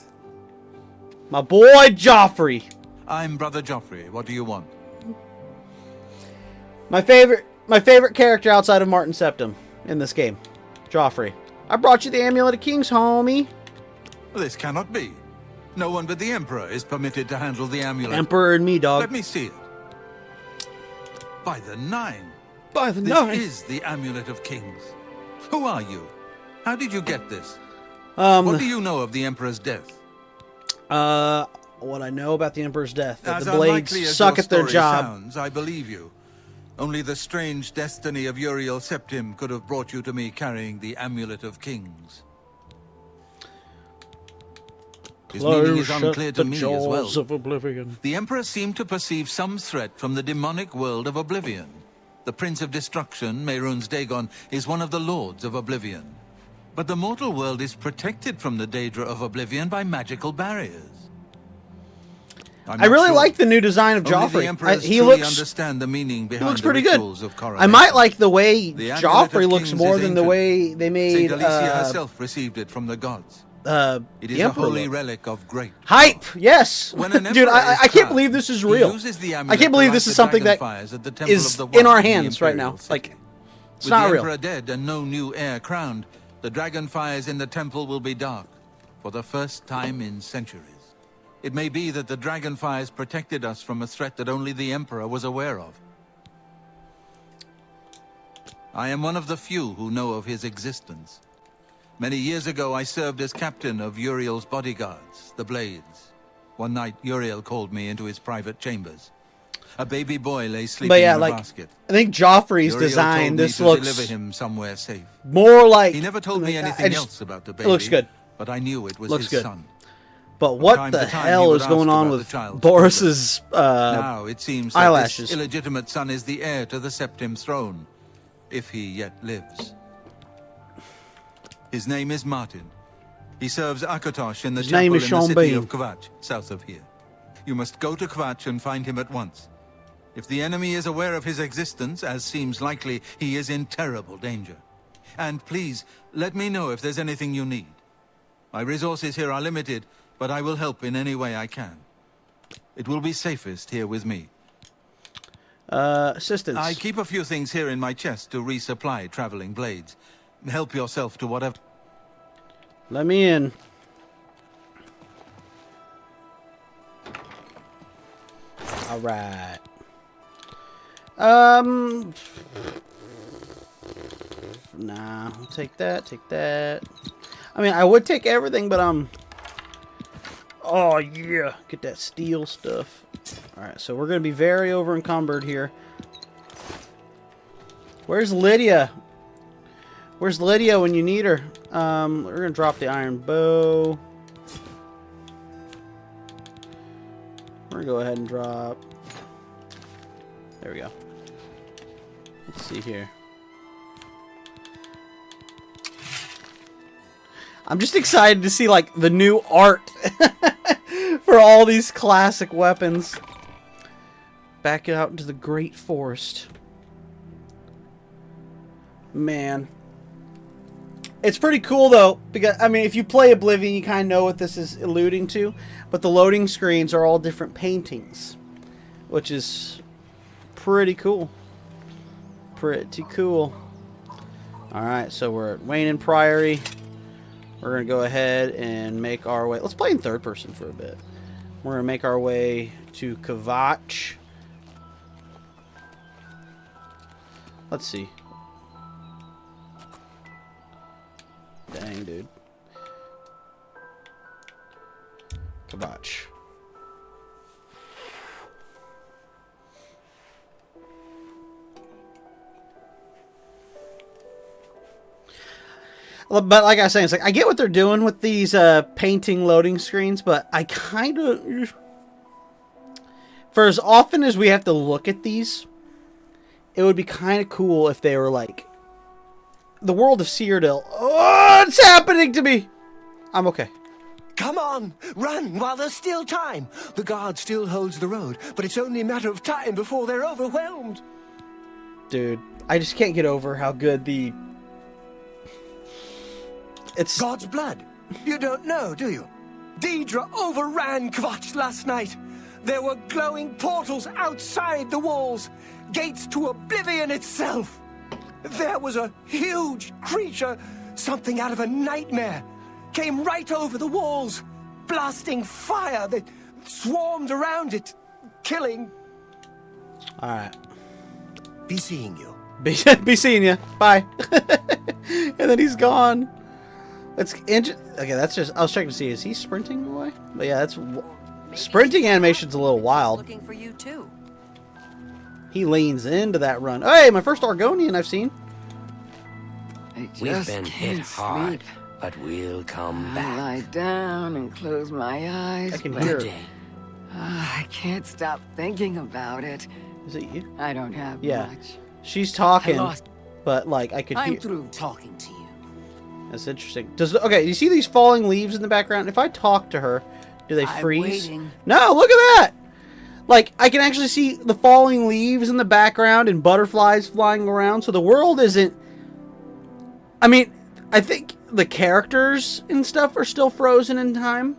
My boy Joffrey. I'm Brother Joffrey. What do you want? My favorite character outside of Martin Septim in this game. Joffrey. I brought you the Amulet of Kings, homie. This cannot be. No one but the Emperor is permitted to handle the amulet. Emperor and me, dog. Let me see it. By the Nine. By the Nine. This is the Amulet of Kings. Who are you? How did you get this? What do you know of the Emperor's death? What I know about the Emperor's death. That As the Blades unlikely as suck your at their story job. Sounds, I believe you. Only the strange destiny of Uriel Septim could have brought you to me carrying the Amulet of Kings. His meaning is unclear to me as well. Of Oblivion. The Emperor seemed to perceive some threat from the demonic world of Oblivion. The Prince of Destruction, Mehrunes Dagon, is one of the Lords of Oblivion. But the mortal world is protected from the Daedra of Oblivion by magical barriers. I really like the new design of Joffrey. He understand the meaning behind looks pretty the good. rituals of I might like the way The Amulet Joffrey of looks Kings more is than the ancient. way they made Saint Alicia herself received it from the gods. It is the a Emperor holy look. relic of great Hype! Yes! When an Dude, emperor I is can't crowned, believe this is he real. uses the I amulet can't to believe light this the is something that dragonfires at the temple is of the in our One hands right Imperial now. City. Like, it's With not the real. Emperor dead and no new heir crowned, the dragonfires in the temple will be dark for the first time in centuries. It may be that the dragonfires protected us from a threat that only the Emperor was aware of. I am one of the few who know of his existence. Many years ago, I served as captain of Uriel's bodyguards, the Blades. One night, Uriel called me into his private chambers. A baby boy lay sleeping But yeah, in a like, basket. I think Joffrey's Uriel design, told me this to looks deliver him somewhere safe. more like... He never told me like, anything else about the baby. It looks good. But I knew it was Looks his good. son. But From what time the to time, he hell would is going ask on about with the child's Boris's now it seems that eyelashes? this illegitimate son is the heir to the Septim throne, if he yet lives. His name is Martin. He serves Akatosh in the His name chapel is in Sean the city Bean. of Kvatch, south of here. You must go to Kvatch and find him at once. If the enemy is aware of his existence, as seems likely, he is in terrible danger. And please, let me know if there's anything you need. My resources here are limited, but I will help in any way I can. It will be safest here with me. Assistance. I keep a few things here in my chest to resupply traveling blades. Help yourself to whatever. Let me in. All right. Nah, I'll take that, take that. I mean, I would take everything, but oh yeah, get that steel stuff. All right, so we're gonna be very over encumbered here. Where's Lydia? Where's Lydia when you need her? We're gonna drop the iron bow. We're gonna go ahead and drop. There we go. Let's see here. I'm just excited to see like the new art for all these classic weapons. Back it out into the Great Forest. Man. It's pretty cool though, because I mean if you play Oblivion you kind of know what this is alluding to, but the loading screens are all different paintings, which is pretty cool. Pretty cool. Alright, so we're at Wayne and Priory. We're going to go ahead and make our way. Let's play in third person for a bit. We're going to make our way to Kvatch. Let's see. Dang, dude. Kvatch. But like I was saying, it's like I get what they're doing with these painting loading screens, but I kind of, for as often as we have to look at these, it would be kind of cool if they were like the world of Cyrodiil. Oh, it's happening to me. I'm okay. Come on, run while there's still time. The guard still holds the road, but it's only a matter of time before they're overwhelmed. Dude, I just can't get over how good it's God's blood. You don't know, do you? Deidre overran Kvatch last night. There were glowing portals outside the walls, gates to Oblivion itself. There was a huge creature, something out of a nightmare, came right over the walls, blasting fire that swarmed around it, killing. all right. Be seeing you. Be seeing you. Bye. And then he's gone. Okay, that's just. I was checking to see, is he sprinting away? But yeah, that's sprinting animation's a little wild. Looking for you too. He leans into that run. Hey, my first Argonian I've seen. We've been hit hard, but we'll come back. I lie down and close my eyes. I can hear it. I can't stop thinking about it. Is it you? I don't have Yeah. much. She's talking, I lost. but like I could hear. I'm through talking to you. That's interesting. Okay, you see these falling leaves in the background? If I talk to her, do they I'm freeze? waiting. No, look at that! Like, I can actually see the falling leaves in the background and butterflies flying around, so the world isn't... I mean, I think the characters and stuff are still frozen in time,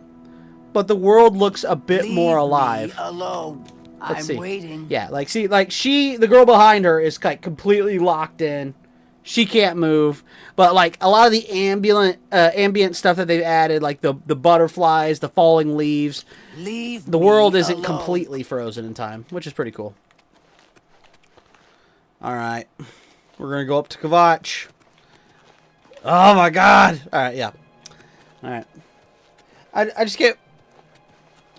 but the world looks a bit more alive. Leave me alone. I'm see. waiting. Yeah, like, see, like, the girl behind her is, like, completely locked in. She can't move. But, like, a lot of the ambient stuff that they've added, like the butterflies, the falling leaves, the world isn't completely frozen in time, which is pretty cool. Alright. We're going to go up to Kvatch. Oh, my God. Alright, yeah. Alright. I just get...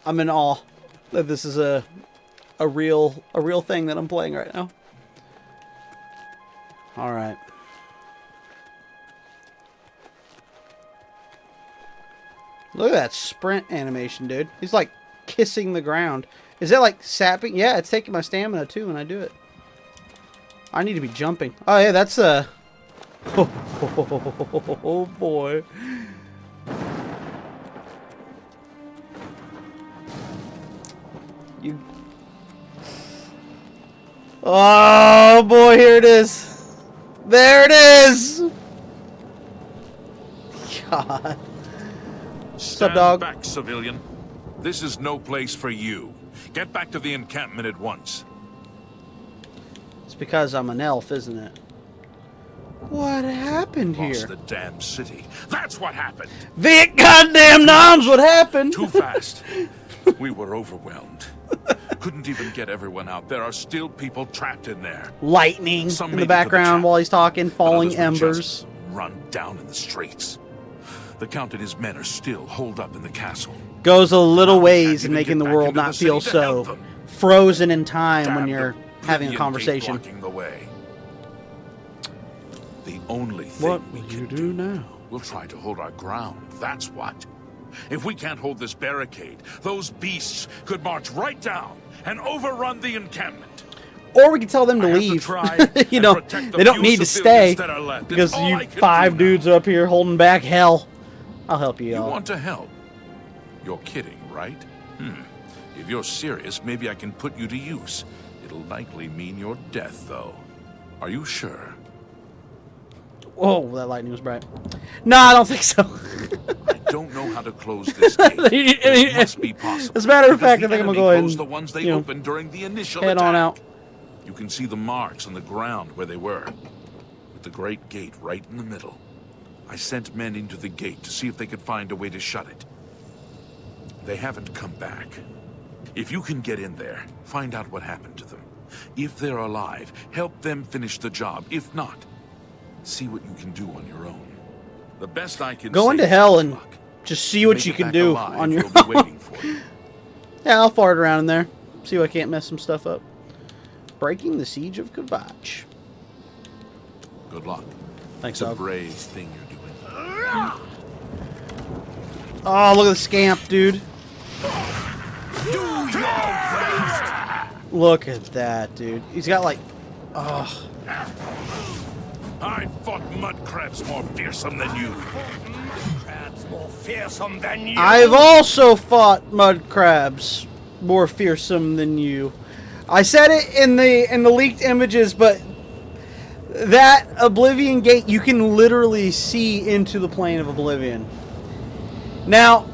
I'm in awe that this is a real thing that I'm playing right now. Alright. Look at that sprint animation, dude. He's like kissing the ground. Is that like sapping? Yeah, it's taking my stamina too when I do it. I need to be jumping. Oh yeah, that's oh boy. You. Oh boy, here it is. There it is. God. Stand dog? back, civilian. This is no place for you. Get back to the encampment at once. It's because I'm an elf, isn't it? What happened Lost here? the damn city. That's what happened. Vic goddamn noms, what happened? Too fast. We were overwhelmed. Couldn't even get everyone out. There are still people trapped in there. Lightning Some in made the it to the background chapel, while he's talking, but falling others were embers. just run down in the streets. The Count and his men are still holed up in the castle. Goes a little Now we ways can't in even making get the back world into not the feel city to help so them. frozen in time when Damn you're the having a Oblivion conversation. Gate blocking the way. The only thing What we will can you do now? We'll try to hold our ground, that's what. If we can't hold this barricade, those beasts could march right down and overrun the encampment. Or we can tell them to I have leave. try You and know, protect the they don't few need to civilians stay that are left. It's because all you I can 5 do now. dudes are up here holding back hell. I'll help you You all. want to help? You're kidding, right? If you're serious, maybe I can put you to use. It'll likely mean your death, though. Are you sure? Oh, that lightning was bright. No, I don't think so. I don't know how to close this gate. It must be possible. As a matter of because fact, the I think I'm gonna enemy go ahead closed and, the ones they you know, opened during the initial head attack. on out. You can see the marks on the ground where they were, with the great gate right in the middle. I sent men into the gate to see if they could find a way to shut it. They haven't come back. If you can get in there, find out what happened to them. If they're alive, help them finish the job. If not, see what you can do on your own. The best I can Go say into is hell good and luck. just see what Make you it can back do alive, on your we'll be own. waiting for you. Yeah, I'll fart around in there. See if I can't mess some stuff up. Breaking the siege of Kvatch. Good luck. Thanks, It's a dog. brave thing you're doing. Oh, look at the scamp, dude. Look at that, dude. He's got like... Oh. I fought mud crabs more fearsome than you. I've also fought mud crabs more fearsome than you. I said it in the leaked images, but that Oblivion Gate, you can literally see into the plane of Oblivion. Now,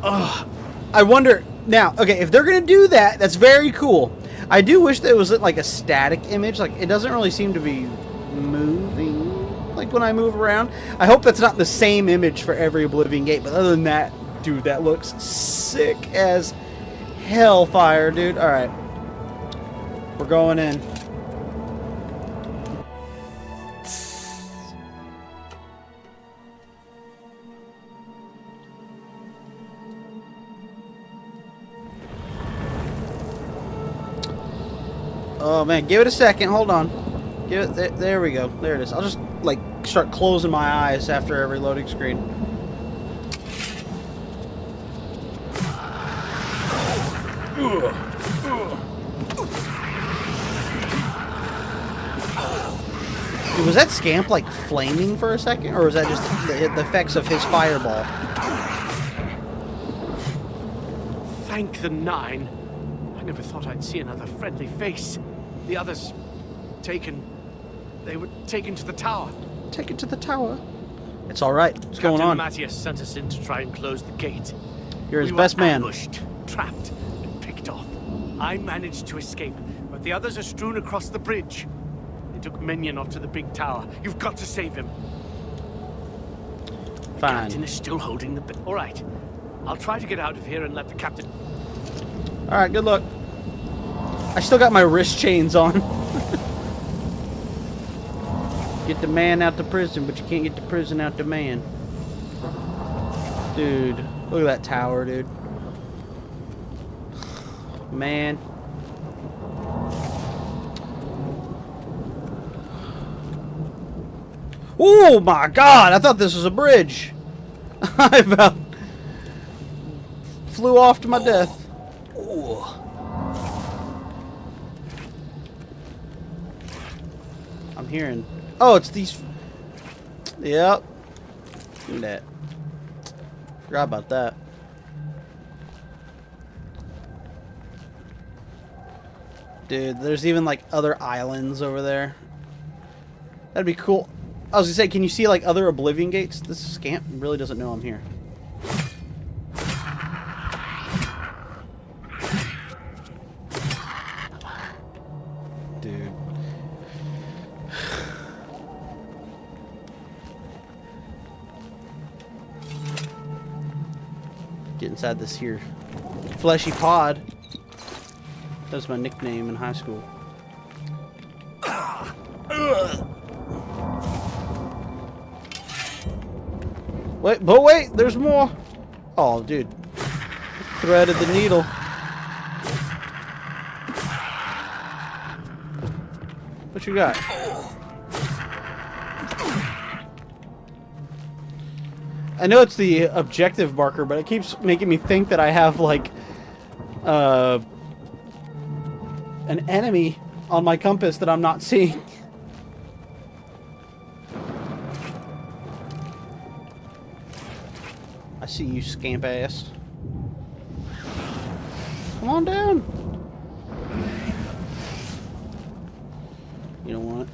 I wonder... Now, okay, if they're going to do that, that's very cool. I do wish that it was like a static image. Like, it doesn't really seem to be moving, like, when I move around. I hope that's not the same image for every Oblivion Gate, but other than that, dude, that looks sick as hellfire, dude. Alright. We're going in. Oh man, give it a second. Hold on. Give it. There we go. There it is. I'll just like start closing my eyes after every loading screen. Was that scamp like flaming for a second, or was that just the effects of his fireball? Thank the Nine. I never thought I'd see another friendly face. The others taken. They were taken to the tower. Taken to the tower? It's all right. What's going on? Captain Matthias sent us in to try and close the gate. You're his We best were man. ambushed, trapped, and picked off. I managed to escape, but the others are strewn across the bridge. They took Menionov to the big tower. You've got to save him. The Fine. captain is still holding the... All right. I'll try to get out of here and let the captain... All right, good luck. I still got my wrist chains on. Get the man out the prison, but you can't get the prison out the man. Dude, look at that tower, dude. Man. Oh my God! I thought this was a bridge. I about flew off to my death. I'm hearing. Oh, it's these. Yep. Look at that. Forgot about that. Dude, there's even like other islands over there. That'd be cool. I was gonna say, can you see like other Oblivion gates? This scamp really doesn't know I'm here. Dude. Get inside this here fleshy pod. That was my nickname in high school. Wait, there's more. Oh, dude. Threaded the needle. What you got? I know it's the objective marker, but it keeps making me think that I have, like, an enemy on my compass that I'm not seeing. I see you, scamp ass. Come on down. You don't want it.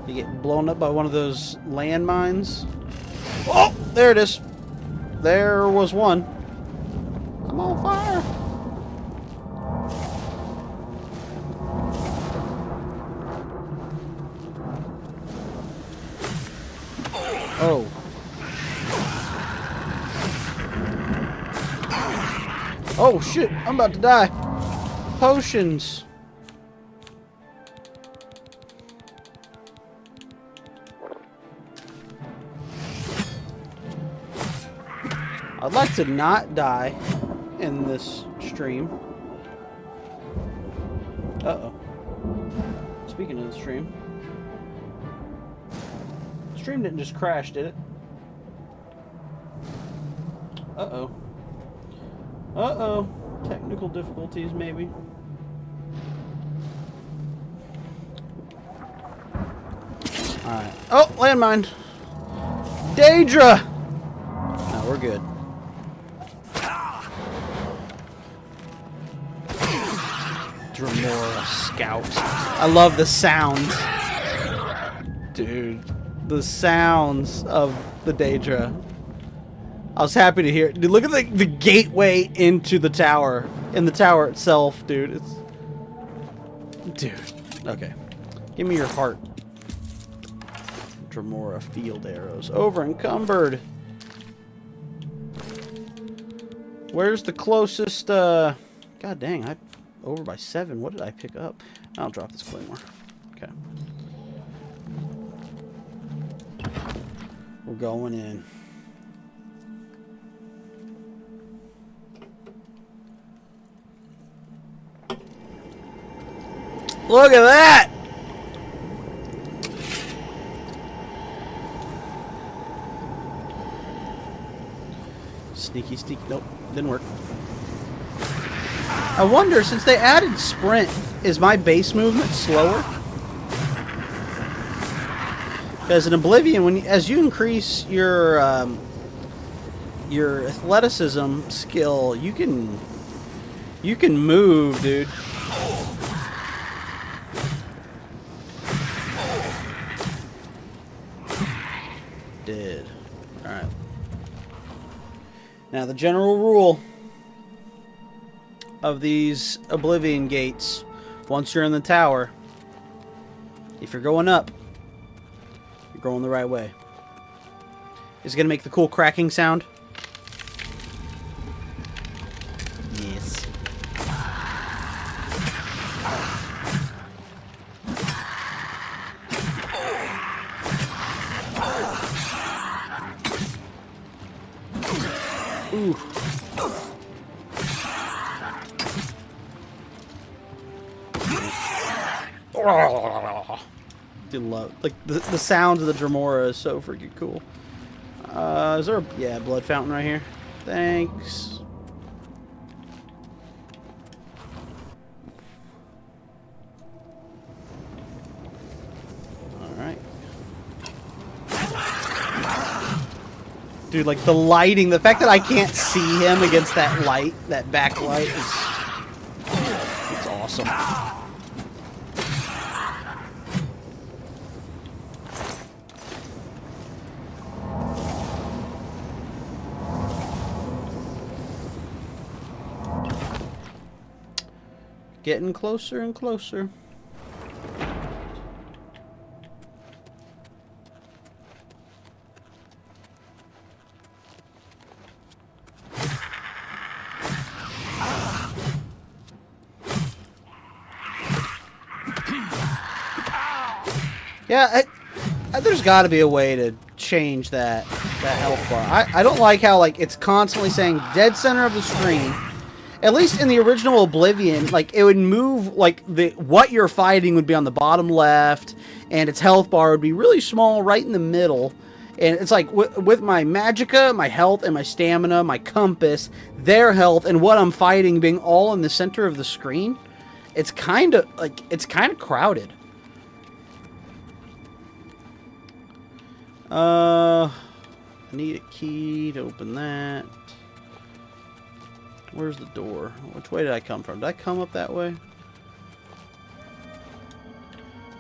You get blown up by one of those landmines. Oh, there it is. There was one. I'm on fire. Oh. Oh shit, I'm about to die. Potions. I'd like to not die in this stream. speaking of the stream. Stream didn't just crash, did it? Uh-oh. Uh-oh. Technical difficulties, maybe. Alright. Oh, landmine! Daedra! No, we're good. Dremora Scout. I love the sounds. Dude. The sounds of the Daedra. I was happy to hear it. Dude, look at the gateway into the tower. In the tower itself, dude. It's... Dude. Okay. Give me your heart. Dremora field arrows. Over encumbered. Where's the closest, God dang, I... Over by 7. What did I pick up? I'll drop this claymore. Okay. We're going in. Look at that! Sneaky, sneaky. Nope, didn't work. I wonder, since they added sprint, is my base movement slower? Because in Oblivion, as you increase your athleticism skill, you can move, dude. Dead. All right. Now the general rule of these Oblivion gates, once you're in the tower, if you're going up, you're going the right way. Is it going to make the cool cracking sound? Yes. Ooh. Dude, love like the sounds of the Dremora is so freaking cool. Is there a blood fountain right here? Thanks. All right. Dude, like the lighting, the fact that I can't see him against that light, that backlight, it's awesome. Getting closer and closer. Yeah, there's got to be a way to change that health bar. I don't like how like it's constantly saying dead center of the screen. At least in the original Oblivion, like it would move like what you're fighting would be on the bottom left, and its health bar would be really small right in the middle. And it's like with my magicka, my health, and my stamina, my compass, their health, and what I'm fighting being all in the center of the screen, it's kind of crowded. I need a key to open that. Where's the door? Which way did I come from? Did I come up that way?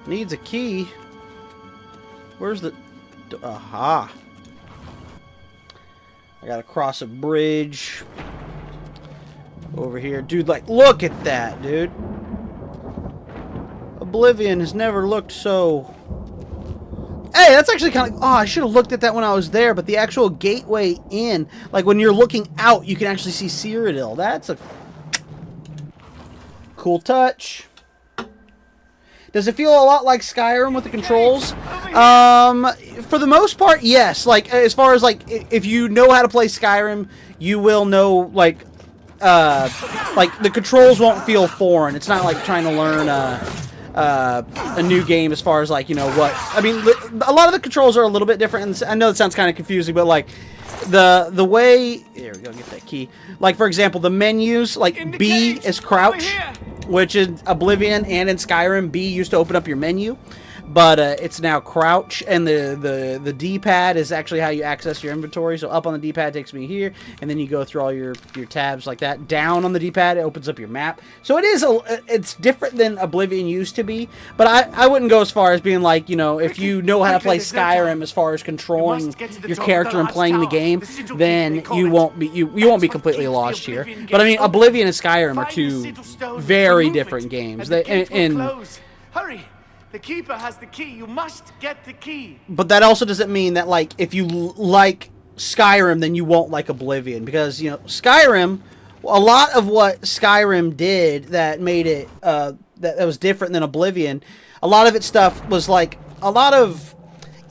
Needs a key. Where's the... Aha! I gotta cross a bridge. Over here. Dude, like, look at that, dude. Oblivion has never looked so... Hey, that's actually kind of... Oh, I should have looked at that when I was there, but the actual gateway in, like when you're looking out, you can actually see Cyrodiil. That's a cool touch. Does it feel a lot like Skyrim with the controls? For the most part, yes. Like, as far as, like, if you know how to play Skyrim, you will know, like the controls won't feel foreign. It's not like trying to learn, a new game as far as like, you know, what I mean. A lot of the controls are a little bit different, and I know that sounds kind of confusing, but like the way, here we go, get that key. Like for example, the menus, like B is crouch, which in Oblivion and in Skyrim, B used to open up your menu. But it's now crouch, and the D-pad is actually how you access your inventory. So up on the D-pad takes me here, and then you go through all your tabs like that. Down on the D-pad, it opens up your map. So it's different than Oblivion used to be. But I wouldn't go as far as being like, you know, if you know how to play Skyrim as far as controlling your character and playing the game, then you won't be completely lost here. But I mean, Oblivion and Skyrim are two very different games. Hurry! The keeper has the key. You must get the key. But that also doesn't mean that, like, if you like Skyrim, then you won't like Oblivion. Because, you know, Skyrim, a lot of what Skyrim did that made it, that was different than Oblivion, a lot of its stuff was, like, a lot of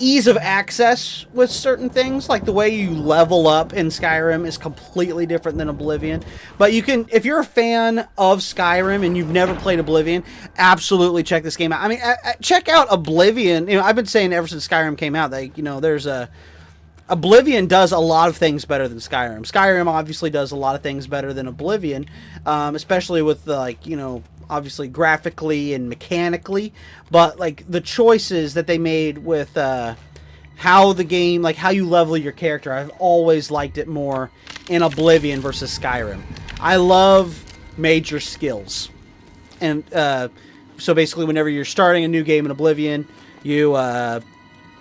ease of access with certain things. Like, the way you level up in Skyrim is completely different than Oblivion. But you can, if you're a fan of Skyrim and you've never played Oblivion, absolutely check this game out. I mean, check out Oblivion. You know, I've been saying ever since Skyrim came out that, you know, Oblivion does a lot of things better than Skyrim. Skyrim obviously does a lot of things better than Oblivion, especially with, like, you know, obviously graphically and mechanically, but like the choices that they made with how the game, like how you level your character, I've always liked it more in Oblivion versus Skyrim. I love major skills, and so basically whenever you're starting a new game in Oblivion, you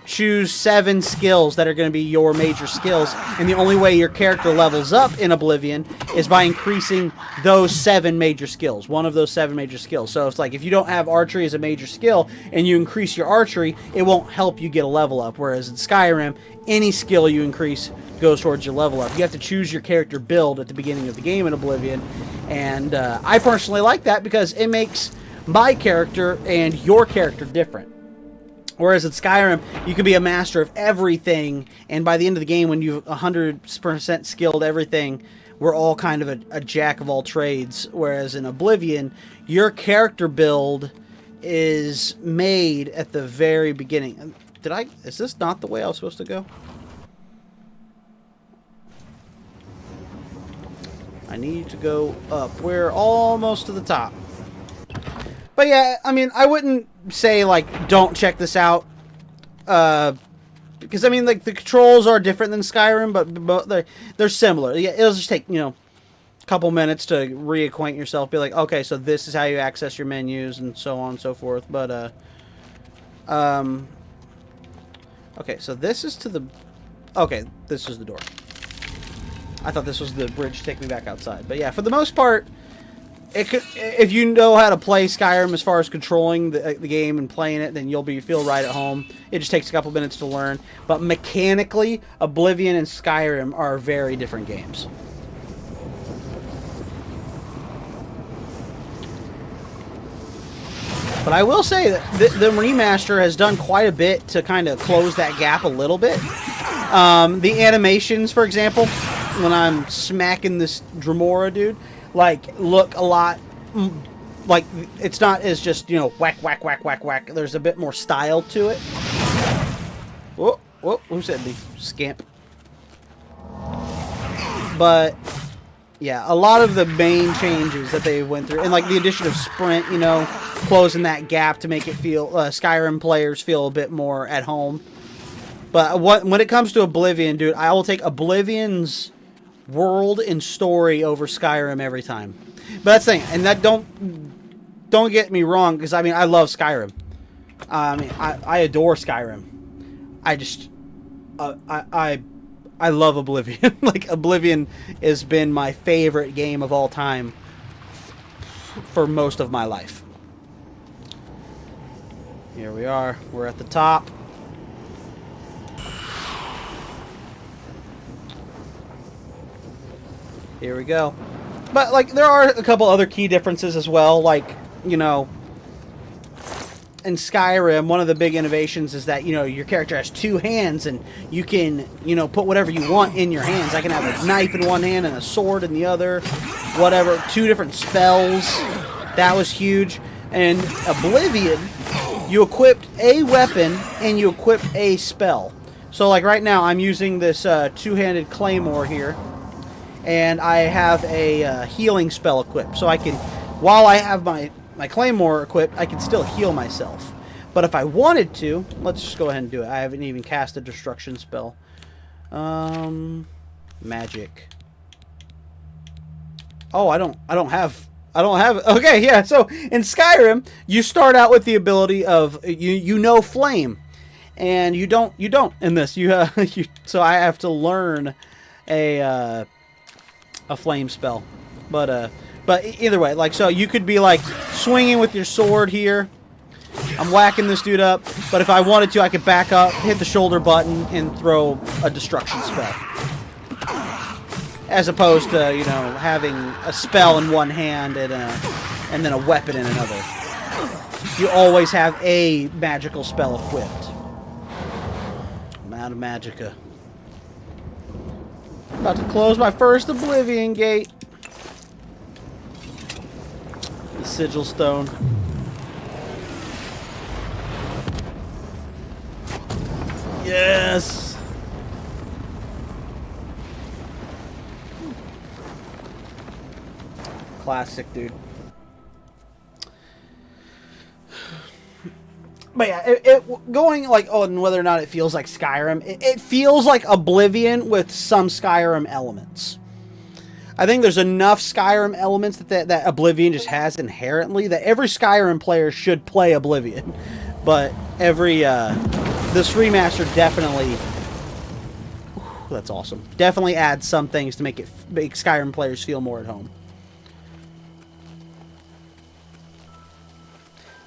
choose 7 skills that are going to be your major skills, and the only way your character levels up in Oblivion is by increasing those 7 major skills, one of those 7 major skills. So it's like, if you don't have archery as a major skill and you increase your archery, it won't help you get a level up, whereas in Skyrim, any skill you increase goes towards your level up. You have to choose your character build at the beginning of the game in Oblivion, and I personally like that because it makes my character and your character different. Whereas in Skyrim, you can be a master of everything, and by the end of the game, when you've 100% skilled everything, we're all kind of a jack of all trades. Whereas in Oblivion, your character build is made at the very beginning. Is this not the way I was supposed to go? I need to go up. We're almost to the top. But yeah, I mean, I wouldn't say, like, don't check this out. Because, I mean, like, the controls are different than Skyrim, but they're similar. Yeah, it'll just take, you know, a couple minutes to reacquaint yourself. Be like, okay, so this is how you access your menus, and so on and so forth. But, okay, so this is to the... Okay, this is the door. I thought this was the bridge to take me back outside. But yeah, for the most part... if you know how to play Skyrim as far as controlling the game and playing it, then you'll feel right at home. It just takes a couple minutes to learn. But mechanically, Oblivion and Skyrim are very different games. But I will say that the remaster has done quite a bit to kind of close that gap a little bit. The animations, for example, when I'm smacking this Dremora dude, like, look a lot, like, it's not as just, you know, whack, whack, whack, whack, whack. There's a bit more style to it. Whoa, whoa, who said me? Scamp. But, yeah, a lot of the main changes that they went through, and, like, the addition of sprint, you know, closing that gap to make it feel, Skyrim players feel a bit more at home. But when it comes to Oblivion, dude, I will take Oblivion's world and story over Skyrim every time. But that's the thing, and that don't get me wrong, because I mean, I love Skyrim. I mean, I adore Skyrim. I just I love Oblivion. Like, Oblivion has been my favorite game of all time for most of my life. Here we are. We're at the top. Here we go. But, like, there are a couple other key differences as well. Like, you know, in Skyrim, one of the big innovations is that, you know, your character has 2 hands, and you can, you know, put whatever you want in your hands. I can have a knife in one hand and a sword in the other. Whatever. 2 different spells. That was huge. And Oblivion, you equipped a weapon and you equip a spell. So like right now, I'm using this two-handed claymore here, and I have a healing spell equipped. So I can, while I have my claymore equipped, I can still heal myself. But if I wanted to, let's just go ahead and do it. I haven't even cast a destruction spell. Magic. Oh, I don't have. Okay, yeah. So in Skyrim, you start out with the ability of you know flame, and you don't in this. So I have to learn a flame spell, but either way, like, so you could be like swinging with your sword here. I'm whacking this dude up, but if I wanted to, I could back up, hit the shoulder button, and throw a destruction spell. As opposed to, you know, having a spell in one hand and then a weapon in another. You always have a magical spell equipped. I'm out of magicka. About to close my first Oblivion gate. The sigil stone. Yes! Classic, dude. But yeah, it going like, oh, and whether or not it feels like Skyrim, it feels like Oblivion with some Skyrim elements. I think there's enough Skyrim elements that Oblivion just has inherently that every Skyrim player should play Oblivion. But every this remaster definitely, that's awesome. Definitely adds some things to make Skyrim players feel more at home.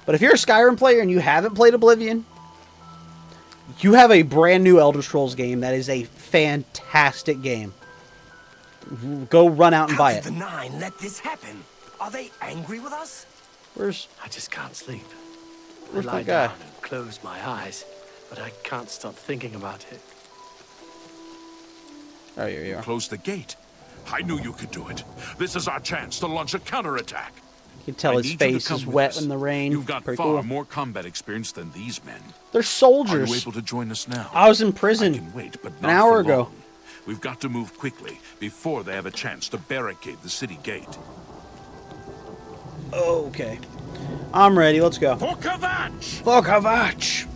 But if you're a Skyrim player and you haven't played Oblivion, you have a brand new Elder Scrolls game that is a fantastic game. Go run out and buy it. How did the Nine let this happen? Are they angry with us? I just can't sleep. I Where's lie that guy? down and close my eyes, but I can't stop thinking about it. Oh, here you are. Close the gate. I knew you could do it. This is our chance to launch a counterattack. You can tell his face is wet in the rain. You've got Pretty far cool. more combat experience than these men. They're soldiers. Are you able to join us now? I was in prison I can wait, but an not hour for ago. long. We've got to move quickly before they have a chance to barricade the city gate. Okay. I'm ready. Let's go. For Kvatch! For Kvatch!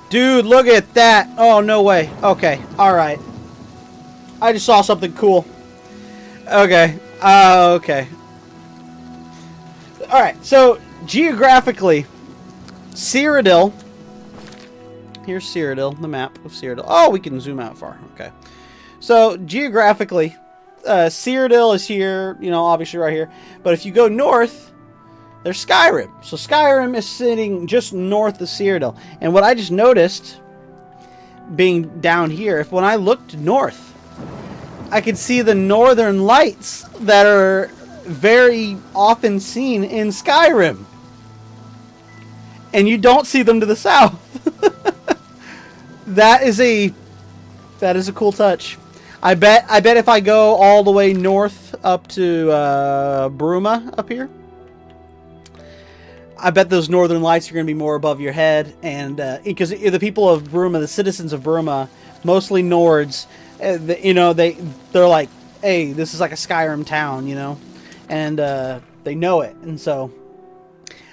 Dude, look at that. Oh, no way. Okay. Alright. I just saw something cool. Okay. Okay. Alright, so geographically, Cyrodiil. Here's Cyrodiil, the map of Cyrodiil. Oh, we can zoom out far. Okay. So, geographically, Cyrodiil is here, you know, obviously right here. But if you go north, there's Skyrim. So Skyrim is sitting just north of Cyrodiil. And what I just noticed, being down here, when I looked north, I could see the northern lights that are very often seen in Skyrim. And you don't see them to the south. That is a cool touch. I bet if I go all the way north up to Bruma up here, I bet those northern lights are going to be more above your head, and because the people of Bruma, the citizens of Bruma, mostly Nords, you know, they're like, hey, this is like a Skyrim town, you know, and they know it, and so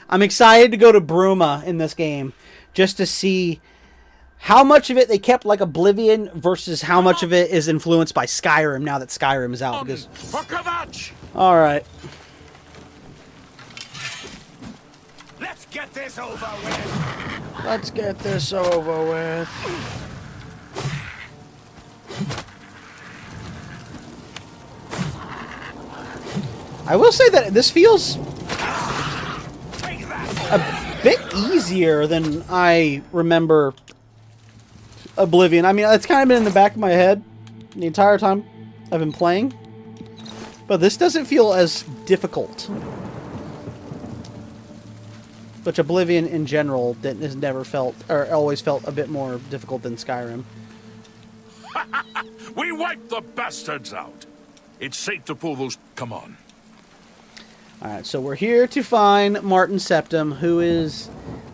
I'm excited to go to Bruma in this game just to see how much of it they kept like Oblivion versus how much of it is influenced by Skyrim now that Skyrim is out. Because all right, Let's get this over with. let's get this over with. I will say that this feels a bit easier than I remember Oblivion. I mean, it's kind of been in the back of my head the entire time I've been playing, but this doesn't feel as difficult. Which Oblivion in general has never felt, or always felt a bit more difficult than Skyrim. We wiped the bastards out. It's safe to pull those... Come on. Alright, so we're here to find Martin Septim, who is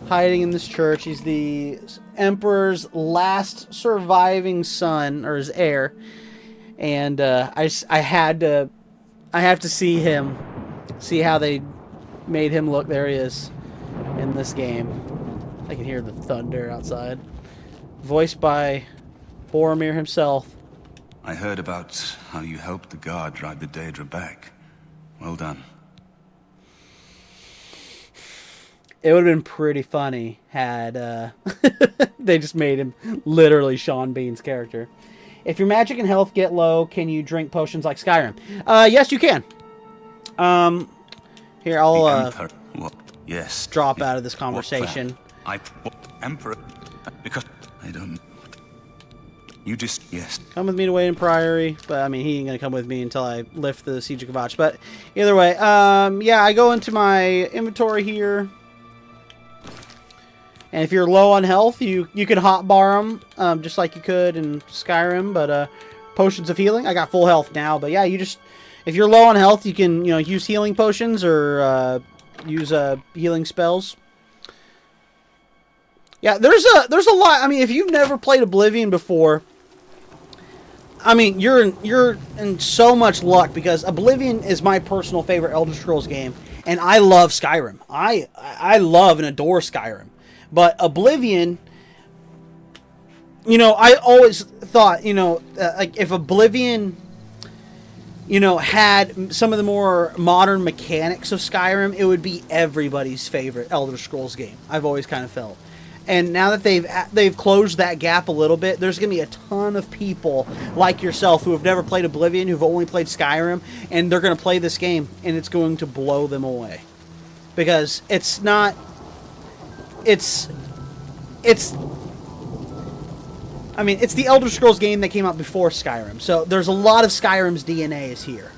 hiding in this church. He's the Emperor's last surviving son, or his heir. And I have to see him, see how they made him look. There he is in this game. I can hear the thunder outside. Voiced by Boromir himself. I heard about how you helped the guard drive the Daedra back. Well done. It would have been pretty funny had they just made him literally Sean Bean's character. If your magic and health get low, can you drink potions like Skyrim? Yes, you can. Here, I'll yes. drop out of this conversation. Emperor, because I don't. You just yes. Come with me to Wayne Priory, but I mean he ain't gonna come with me until I lift the Siege of Kvatch. But either way, yeah, I go into my inventory here. And if you're low on health, you can hotbar them, just like you could in Skyrim. But potions of healing, I got full health now. But yeah, you just, if you're low on health, you can use healing potions or use healing spells. Yeah, there's a lot. I mean, if you've never played Oblivion before, I mean you're in so much luck because Oblivion is my personal favorite Elder Scrolls game, and I love Skyrim. I love and adore Skyrim. But Oblivion, I always thought, like if Oblivion, had some of the more modern mechanics of Skyrim, it would be everybody's favorite Elder Scrolls game. I've always kind of felt. And now that they've closed that gap a little bit, there's going to be a ton of people like yourself who have never played Oblivion, who've only played Skyrim, and they're going to play this game, and it's going to blow them away. Because it's not... It's the Elder Scrolls game that came out before Skyrim. So there's a lot of Skyrim's DNA is here.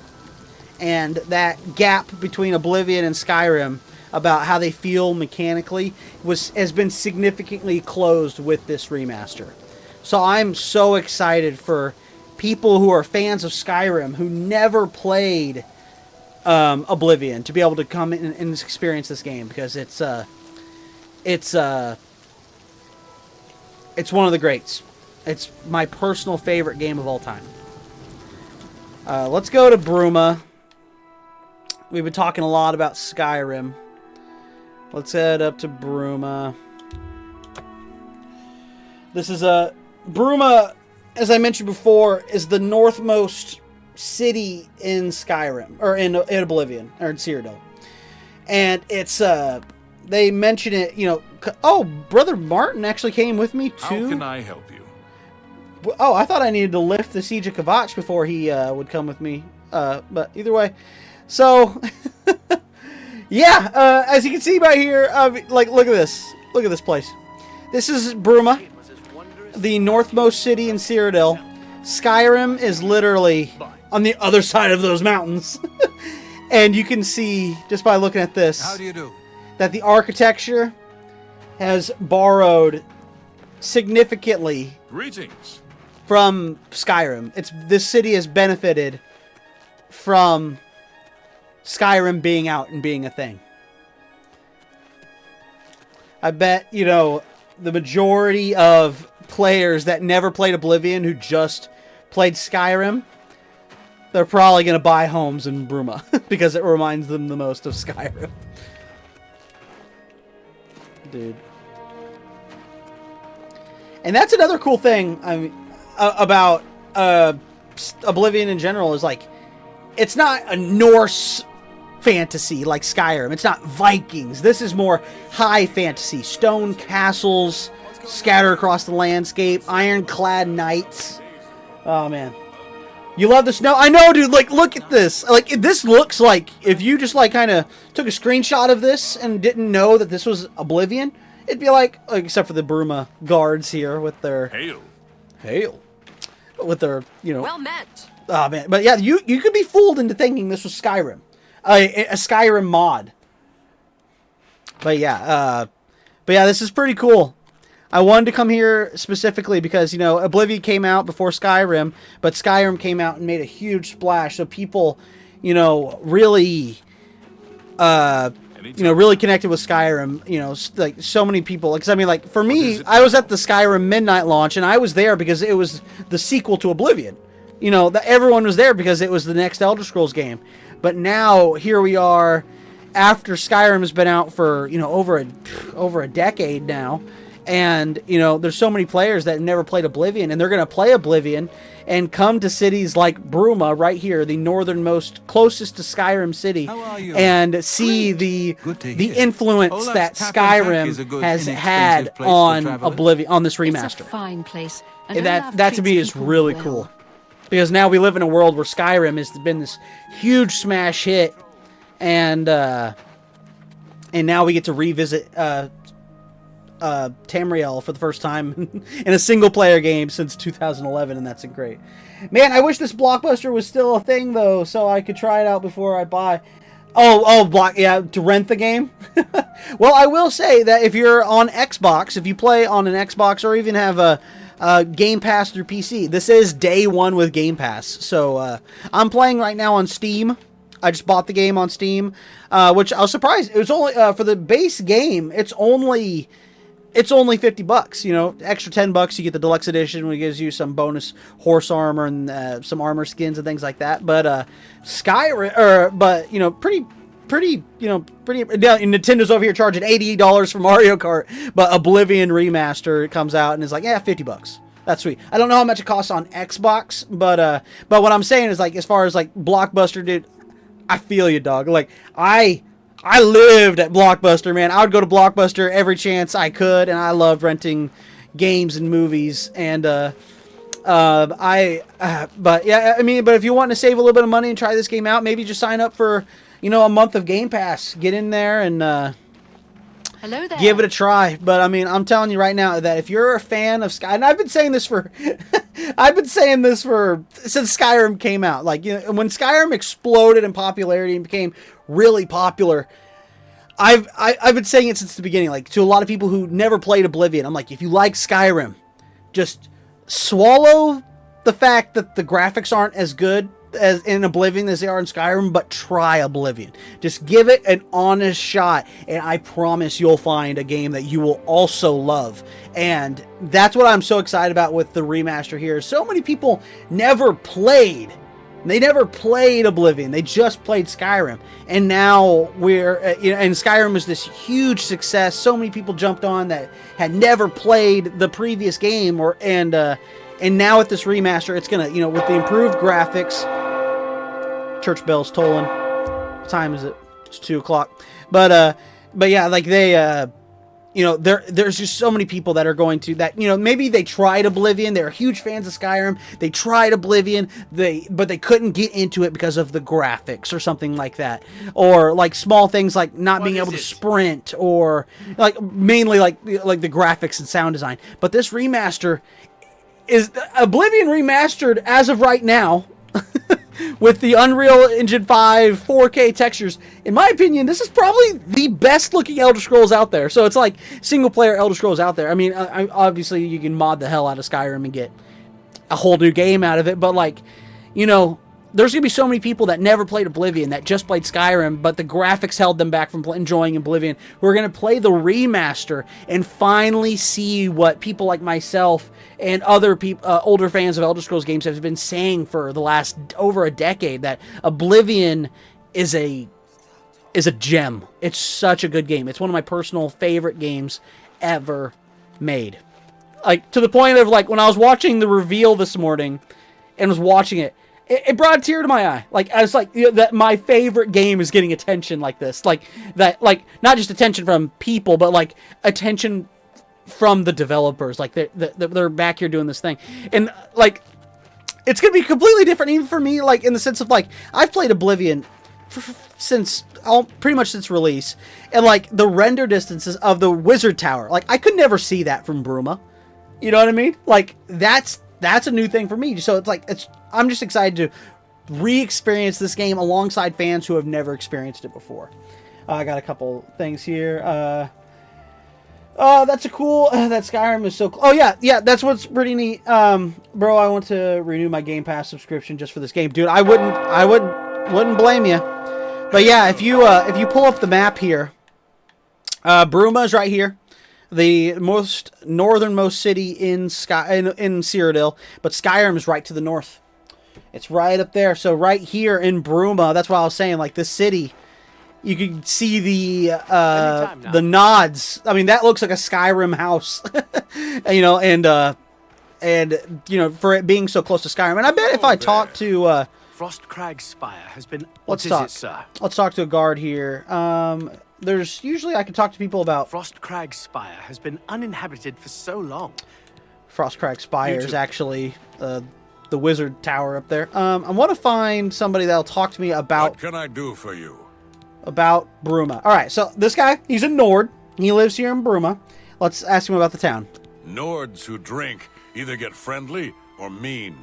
And that gap between Oblivion and Skyrim about how they feel mechanically has been significantly closed with this remaster. So I'm so excited for people who are fans of Skyrim who never played Oblivion to be able to come in and experience this game because it's one of the greats. It's my personal favorite game of all time. Let's go to Bruma. We've been talking a lot about Skyrim. Let's head up to Bruma. This is Bruma, as I mentioned before, is the northmost city in Skyrim, or in Oblivion, or in Cyrodiil. And it's they mention it, oh, Brother Martin actually came with me too. How can I help you? Oh, I thought I needed to lift the Siege of Kvatch before he would come with me. But either way, so yeah, as you can see right here, like look at this place. This is Bruma, the northmost city in Cyrodiil. Skyrim is literally on the other side of those mountains, and you can see just by looking at this. How do you do? That the architecture has borrowed significantly Greetings from Skyrim. This city has benefited from Skyrim being out and being a thing. I bet, the majority of players that never played Oblivion who just played Skyrim, they're probably going to buy homes in Bruma because it reminds them the most of Skyrim. Dude. And that's another cool thing about Oblivion in general is like it's not a Norse fantasy like Skyrim. It's not Vikings. This is more high fantasy. Stone castles scattered across the landscape. Ironclad knights. Oh man. You love the snow? I know, dude. Like, look at this. Like, this looks like if you just, like, kind of took a screenshot of this and didn't know that this was Oblivion, it'd be like except for the Bruma guards here with their... Hail. With their, Well met. Oh, man. But, yeah, you could be fooled into thinking this was Skyrim. A Skyrim mod. But, yeah. This is pretty cool. I wanted to come here specifically because, Oblivion came out before Skyrim, but Skyrim came out and made a huge splash. So people, really really connected with Skyrim. Like so many people. Because I mean, like for me, I was at the Skyrim midnight launch, and I was there because it was the sequel to Oblivion. Everyone was there because it was the next Elder Scrolls game. But now here we are, after Skyrim has been out for over a decade now, and there's so many players that have never played Oblivion, and they're going to play Oblivion and come to cities like Bruma right here, the northernmost, closest to Skyrim city, and see the influence that Skyrim has had on Oblivion, on this remaster. It's a fine place. And that to me is really cool, because now we live in a world where Skyrim has been this huge smash hit, and now we get to revisit Tamriel for the first time in a single-player game since 2011, and that's great. Man, I wish this Blockbuster was still a thing, though, so I could try it out before I buy. To rent the game? Well, I will say that if you're on Xbox, if you play on an Xbox or even have a Game Pass through PC, this is day one with Game Pass. So I'm playing right now on Steam. I just bought the game on Steam, which I was surprised. It was only for the base game. It's only $50. Extra $10 you get the deluxe edition, which gives you some bonus horse armor and some armor skins and things like that. But Nintendo's over here charging $80 for Mario Kart, but Oblivion Remaster comes out and is like, yeah, $50. That's sweet. I don't know how much it costs on Xbox, but what I'm saying is, like, as far as like Blockbuster, dude, I feel you, dog. Like I lived at Blockbuster, man. I would go to Blockbuster every chance I could, and I loved renting games and movies. And but if you want to save a little bit of money and try this game out, maybe just sign up for a month of Game Pass. Get in there and hello there. Give it a try. But I mean, I'm telling you right now that if you're a fan of Sky, and I've been saying this for since Skyrim came out. Like, when Skyrim exploded in popularity and became really popular, I've been saying it since the beginning, like, to a lot of people who never played Oblivion. I'm like, if you like Skyrim, just swallow the fact that the graphics aren't as good as in Oblivion as they are in Skyrim, but try Oblivion. Just give it an honest shot, and I promise you'll find a game that you will also love. And that's what I'm so excited about with the remaster here. So many people never played Oblivion. They just played Skyrim. And now and Skyrim was this huge success. So many people jumped on that had never played the previous game, and now with this remaster, it's gonna, with the improved graphics. Church bells tolling. What time is it? It's 2:00. But yeah, like there's just so many people that are going to that, maybe they tried Oblivion, they're huge fans of Skyrim, they tried Oblivion, but they couldn't get into it because of the graphics or something like that, or like small things like not being able to sprint, or like mainly like the graphics and sound design. But this remaster is Oblivion Remastered as of right now. With the Unreal Engine 5 4K textures, in my opinion, this is probably the best looking Elder Scrolls out there. So it's like single player Elder Scrolls out there. I mean, obviously you can mod the hell out of Skyrim and get a whole new game out of it, but like, there's going to be so many people that never played Oblivion, that just played Skyrim, but the graphics held them back from enjoying Oblivion, who are going to play the remaster and finally see what people like myself and other people, older fans of Elder Scrolls games, have been saying for the last over a decade, that Oblivion is a gem. It's such a good game. It's one of my personal favorite games ever made. Like, to the point of, like, when I was watching the reveal this morning and was watching it, it brought a tear to my eye. Like, I was like, that my favorite game is getting attention like this. Like, that, like, not just attention from people, but, like, attention from the developers. Like, they're back here doing this thing. And, like, it's going to be completely different even for me, like, in the sense of, like, I've played Oblivion pretty much since release. And, like, the render distances of the Wizard Tower, like, I could never see that from Bruma. You know what I mean? Like, that's a new thing for me. So it's like, I'm just excited to re-experience this game alongside fans who have never experienced it before. I got a couple things here. Oh, that's a cool. That Skyrim is so cool. Oh yeah, that's what's pretty neat. Bro, I want to renew my Game Pass subscription just for this game, dude. I wouldn't blame you. But yeah, if you pull up the map here, Bruma is right here, the most northernmost city in Cyrodiil, but Skyrim is right to the north. It's right up there. So right here in Bruma, that's what I was saying. Like this city, you can see the nods. I mean, that looks like a Skyrim house, you know, and you know, for it being so close to Skyrim. And I bet if I talk to Frostcrag Spire has been. Let's talk, Let's talk to a guard here. There's usually I can talk to people about. Frostcrag Spire has been uninhabited for so long. Frostcrag Spire is actually the wizard tower up there. I want to find somebody that'll talk to me about. What can I do for you? About Bruma. All right, so this guy, he's a Nord. He lives here in Bruma. Let's ask him about the town. Nords who drink either get friendly or mean.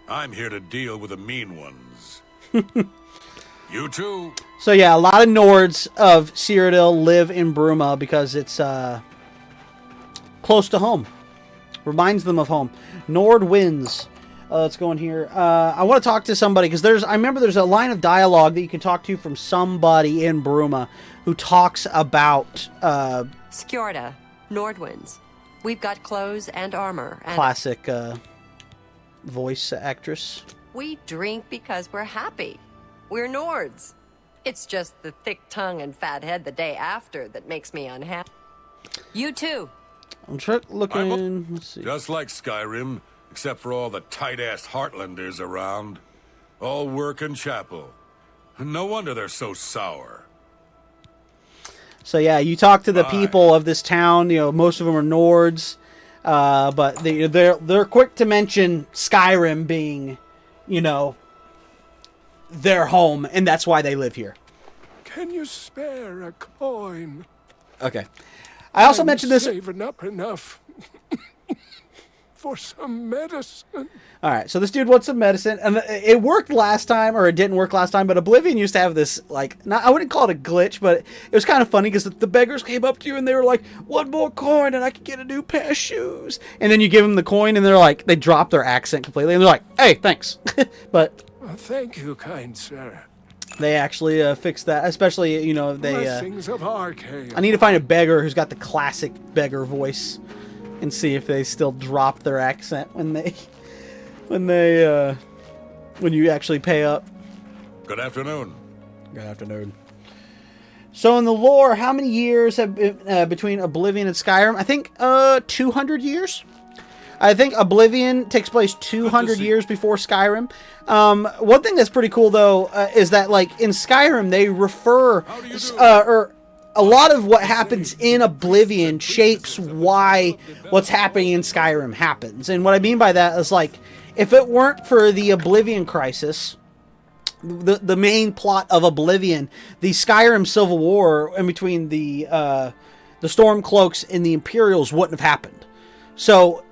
I'm here to deal with the mean ones. You too. So yeah, a lot of Nords of Cyrodiil live in Bruma because it's close to home. Reminds them of home. Nord wins. Let's go in here. I want to talk to somebody because I remember there's a line of dialogue that you can talk to from somebody in Bruma who talks about Skjorda, Nordwinds. We've got clothes and armor. And classic voice actress. We drink because we're happy. We're Nords. It's just the thick tongue and fat head the day after that makes me unhappy. You too. I'm looking. Let's see. Just like Skyrim, except for all the tight-ass Heartlanders around. All work and chapel. No wonder they're so sour. So yeah, you talk to the people of this town. You know, most of them are Nords, but they're quick to mention Skyrim being, you know, their home, and that's why they live here. Can you spare a coin? Okay. I also mentioned this. Saving up enough for some medicine. All right, so this dude wants some medicine, and it worked last time, or it didn't work last time. But Oblivion used to have this, like, I wouldn't call it a glitch, but it was kind of funny because the beggars came up to you and they were like, "One more coin, and I could get a new pair of shoes." And then you give them the coin, and they're like, they drop their accent completely, and they're like, "Hey, thanks." But well, thank you, kind sir. they actually fixed that, especially, you know, they. Blessings of Arcane. I need to find a beggar who's got the classic beggar voice, and see if they still drop their accent when you actually pay up. Good afternoon. Good afternoon. So in the lore, how many years have been between Oblivion and Skyrim? I think 200 years. I think Oblivion takes place 200 years before Skyrim. One thing that's pretty cool, though, is that, like, in Skyrim, they refer, or a lot of what happens in Oblivion shapes why what's happening in Skyrim happens. And what I mean by that is, like, if it weren't for the Oblivion Crisis, the main plot of Oblivion, the Skyrim Civil War in between the Stormcloaks and the Imperials wouldn't have happened. So,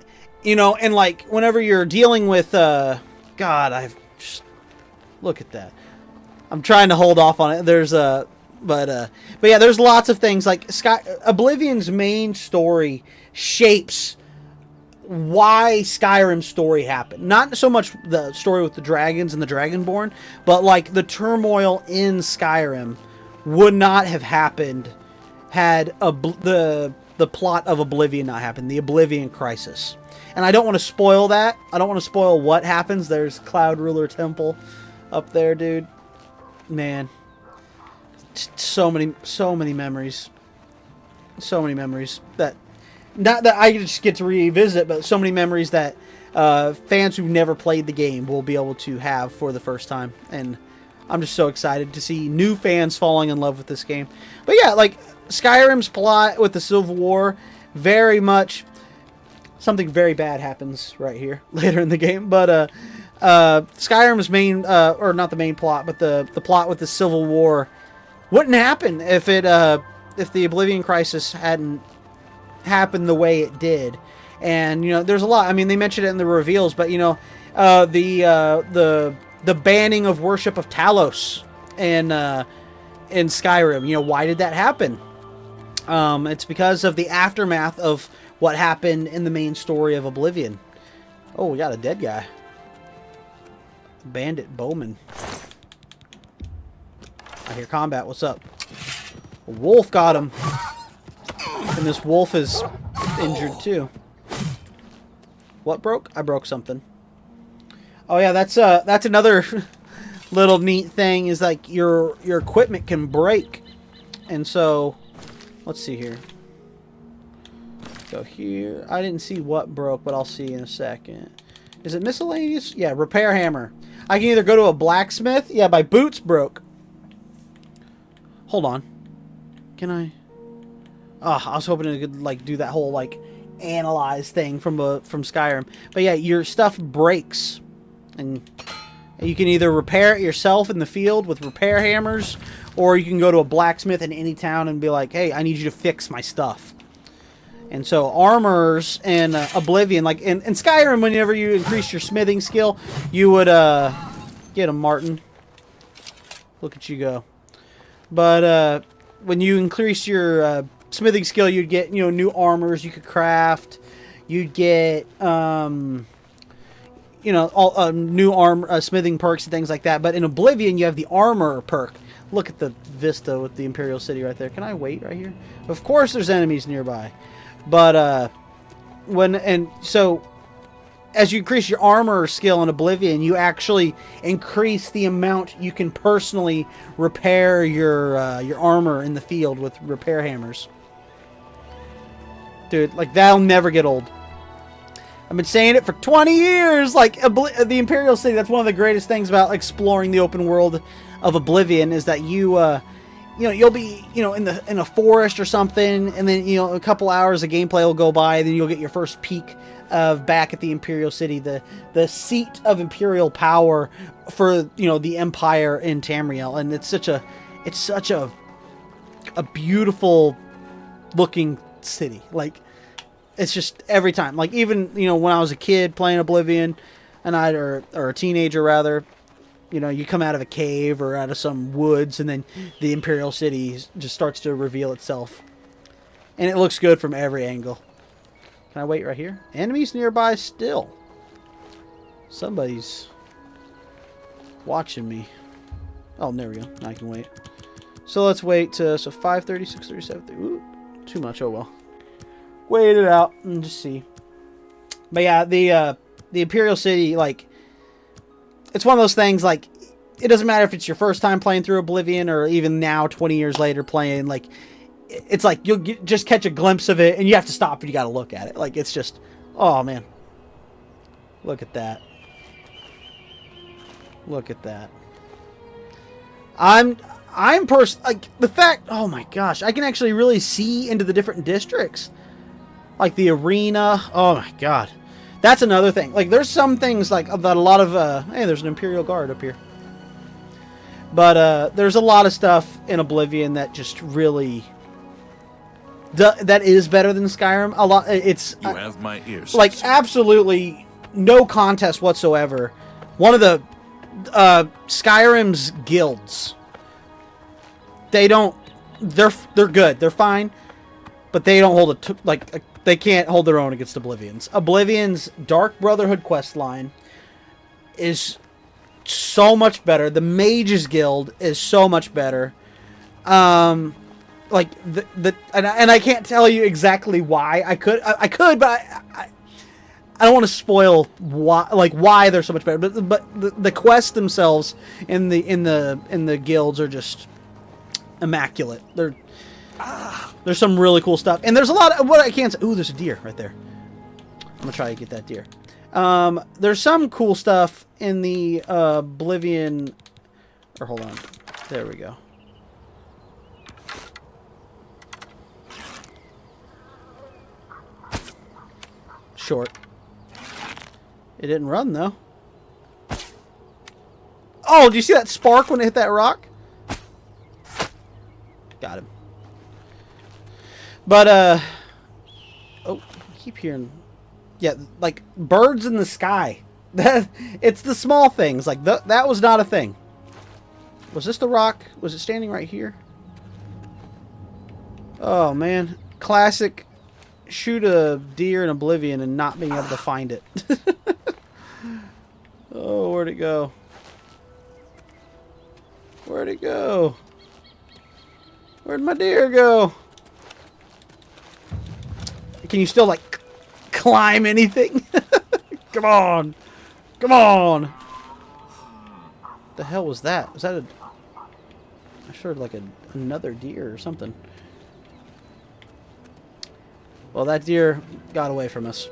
you know, and like whenever you're dealing with God, I've just look at that. I'm trying to hold off on it. There's but yeah, there's lots of things like Oblivion's main story shapes why Skyrim's story happened. Not so much the story with the dragons and the Dragonborn, but like the turmoil in Skyrim would not have happened had the plot of Oblivion not happened, the Oblivion Crisis. And I don't want to spoil that. I don't want to spoil what happens. There's Cloud Ruler Temple up there, dude. Man. So many memories. So many memories that not that I just get to revisit, but so many memories that fans who've never played the game will be able to have for the first time. And I'm just so excited to see new fans falling in love with this game. But yeah, like Skyrim's plot with the Civil War, very much something very bad happens right here later in the game. But Skyrim's main, or not the main plot, but the plot with the Civil War wouldn't happen if the Oblivion Crisis hadn't happened the way it did. And you know, there's a lot. I mean, they mentioned it in the reveals, but you know, the banning of worship of Talos in Skyrim. You know, why did that happen? It's because of the aftermath of what happened in the main story of Oblivion. Oh, we got a dead guy. Bandit Bowman. I hear combat. What's up? A wolf got him. And this wolf is injured too. What broke? I broke something. Oh yeah, that's another little neat thing is like your equipment can break. And so let's see here. Go here. I didn't see what broke, but I'll see in a second. Is it miscellaneous? Yeah, repair hammer. I can either go to a blacksmith. Yeah, my boots broke. Hold on. Can I? Oh, I was hoping it could like do that whole like analyze thing from Skyrim. But yeah, your stuff breaks, and you can either repair it yourself in the field with repair hammers, or you can go to a blacksmith in any town and be like, "Hey, I need you to fix my stuff." And so armors in Oblivion, like in Skyrim, whenever you increase your smithing skill, you would get a Martin. Look at you go. But when you increase your smithing skill, you'd get new armors you could craft. You'd get all new smithing perks and things like that. But in Oblivion, you have the armor perk. Look at the vista with the Imperial City right there. Can I wait right here? Of course, there's enemies nearby. But so as you increase your armor skill in Oblivion, you actually increase the amount you can personally repair your armor in the field with repair hammers. Dude, like that'll never get old. I've been saying it for 20 years. Like the Imperial City, that's one of the greatest things about exploring the open world of Oblivion is that you'll be in a forest or something, and then a couple hours of gameplay will go by, and then you'll get your first peek of back at the Imperial City, the seat of imperial power for the Empire in Tamriel, and it's such a beautiful looking city. Like it's just every time, like even when I was a kid playing Oblivion, or a teenager rather. You come out of a cave or out of some woods, and then the Imperial City just starts to reveal itself. And it looks good from every angle. Can I wait right here? Enemies nearby still. Somebody's watching me. Oh, there we go. Now I can wait. So let's wait to 5:30, 6:30, 7:30. Ooh, too much. Oh well. Wait it out and just see. But yeah, the Imperial City, like, it's one of those things, like, it doesn't matter if it's your first time playing through Oblivion or even now, 20 years later playing, like, it's like you'll just catch a glimpse of it and you have to stop and you got to look at it. Like, it's just, oh, man. Look at that. Look at that. I'm like, the fact, oh my gosh, I can actually really see into the different districts. Like the arena, oh my god. That's another thing. Like, there's some things like that a lot of hey, there's an Imperial Guard up here. But there's a lot of stuff in Oblivion that just really that is better than Skyrim. A lot. It's you have my ears. Like, absolutely no contest whatsoever. One of the Skyrim's guilds. They're good. They're fine, but they don't hold they can't hold their own against Oblivion's. Oblivion's Dark Brotherhood quest line is so much better. The Mages Guild is so much better. Like and I can't tell you exactly why. I could, but I don't want to spoil why they're so much better. But the quests themselves in the guilds are just immaculate. There's some really cool stuff, and there's a lot of what I can't say. Ooh, there's a deer right there. I'm gonna try to get that deer. There's some cool stuff in the Oblivion. Or hold on, there we go. Short. It didn't run though. Oh, did you see that spark when it hit that rock? Got him. But, oh, I keep hearing, yeah, like, birds in the sky. It's the small things. Like, that was not a thing. Was this the rock? Was it standing right here? Oh, man. Classic shoot a deer in Oblivion and not being able to find it. Oh, where'd it go? Where'd it go? Where'd my deer go? Can you still, like, climb anything? Come on. Come on. What the hell was that? Was that a... I heard, like, another deer or something. Well, that deer got away from us.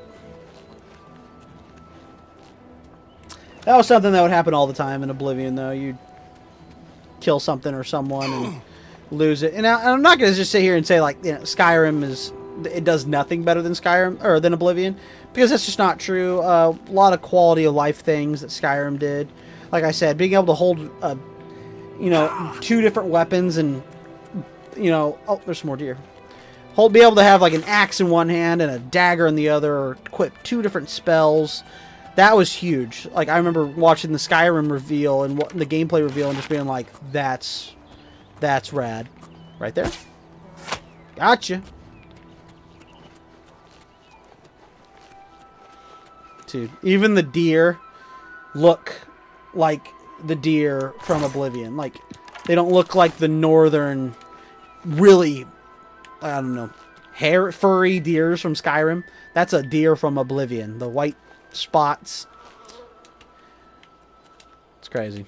That was something that would happen all the time in Oblivion, though. You'd kill something or someone and lose it. And I'm not going to just sit here and say, like, you know, Skyrim is... It does nothing better than Skyrim, or than Oblivion, because that's just not true. A lot of quality of life things that Skyrim did. Like I said, being able to hold, you know, 2 different weapons and, you know... Oh, there's some more deer. Be able to have, like, an axe in one hand and a dagger in the other, or equip 2 different spells. That was huge. Like, I remember watching the Skyrim reveal and the gameplay reveal and just being like, that's rad. Right there. Gotcha. Dude, even the deer look like the deer from Oblivion. Like, they don't look like the northern, really, I don't know, furry deers from Skyrim. That's a deer from Oblivion. The white spots. It's crazy.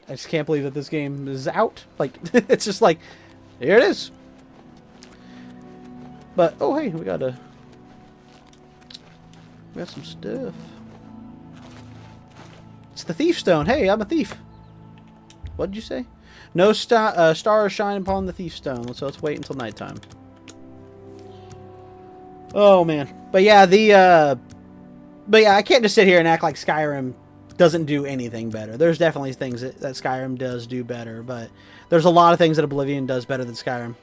I just can't believe that this game is out. Like, it's just like, here it is. But, oh hey, we got some stuff. It's the thief stone. Hey, I'm a thief. What did you say? No stars shine upon the thief stone. So let's wait until nighttime. Oh man. But yeah, I can't just sit here and act like Skyrim doesn't do anything better. There's definitely things that Skyrim does do better, but there's a lot of things that Oblivion does better than Skyrim.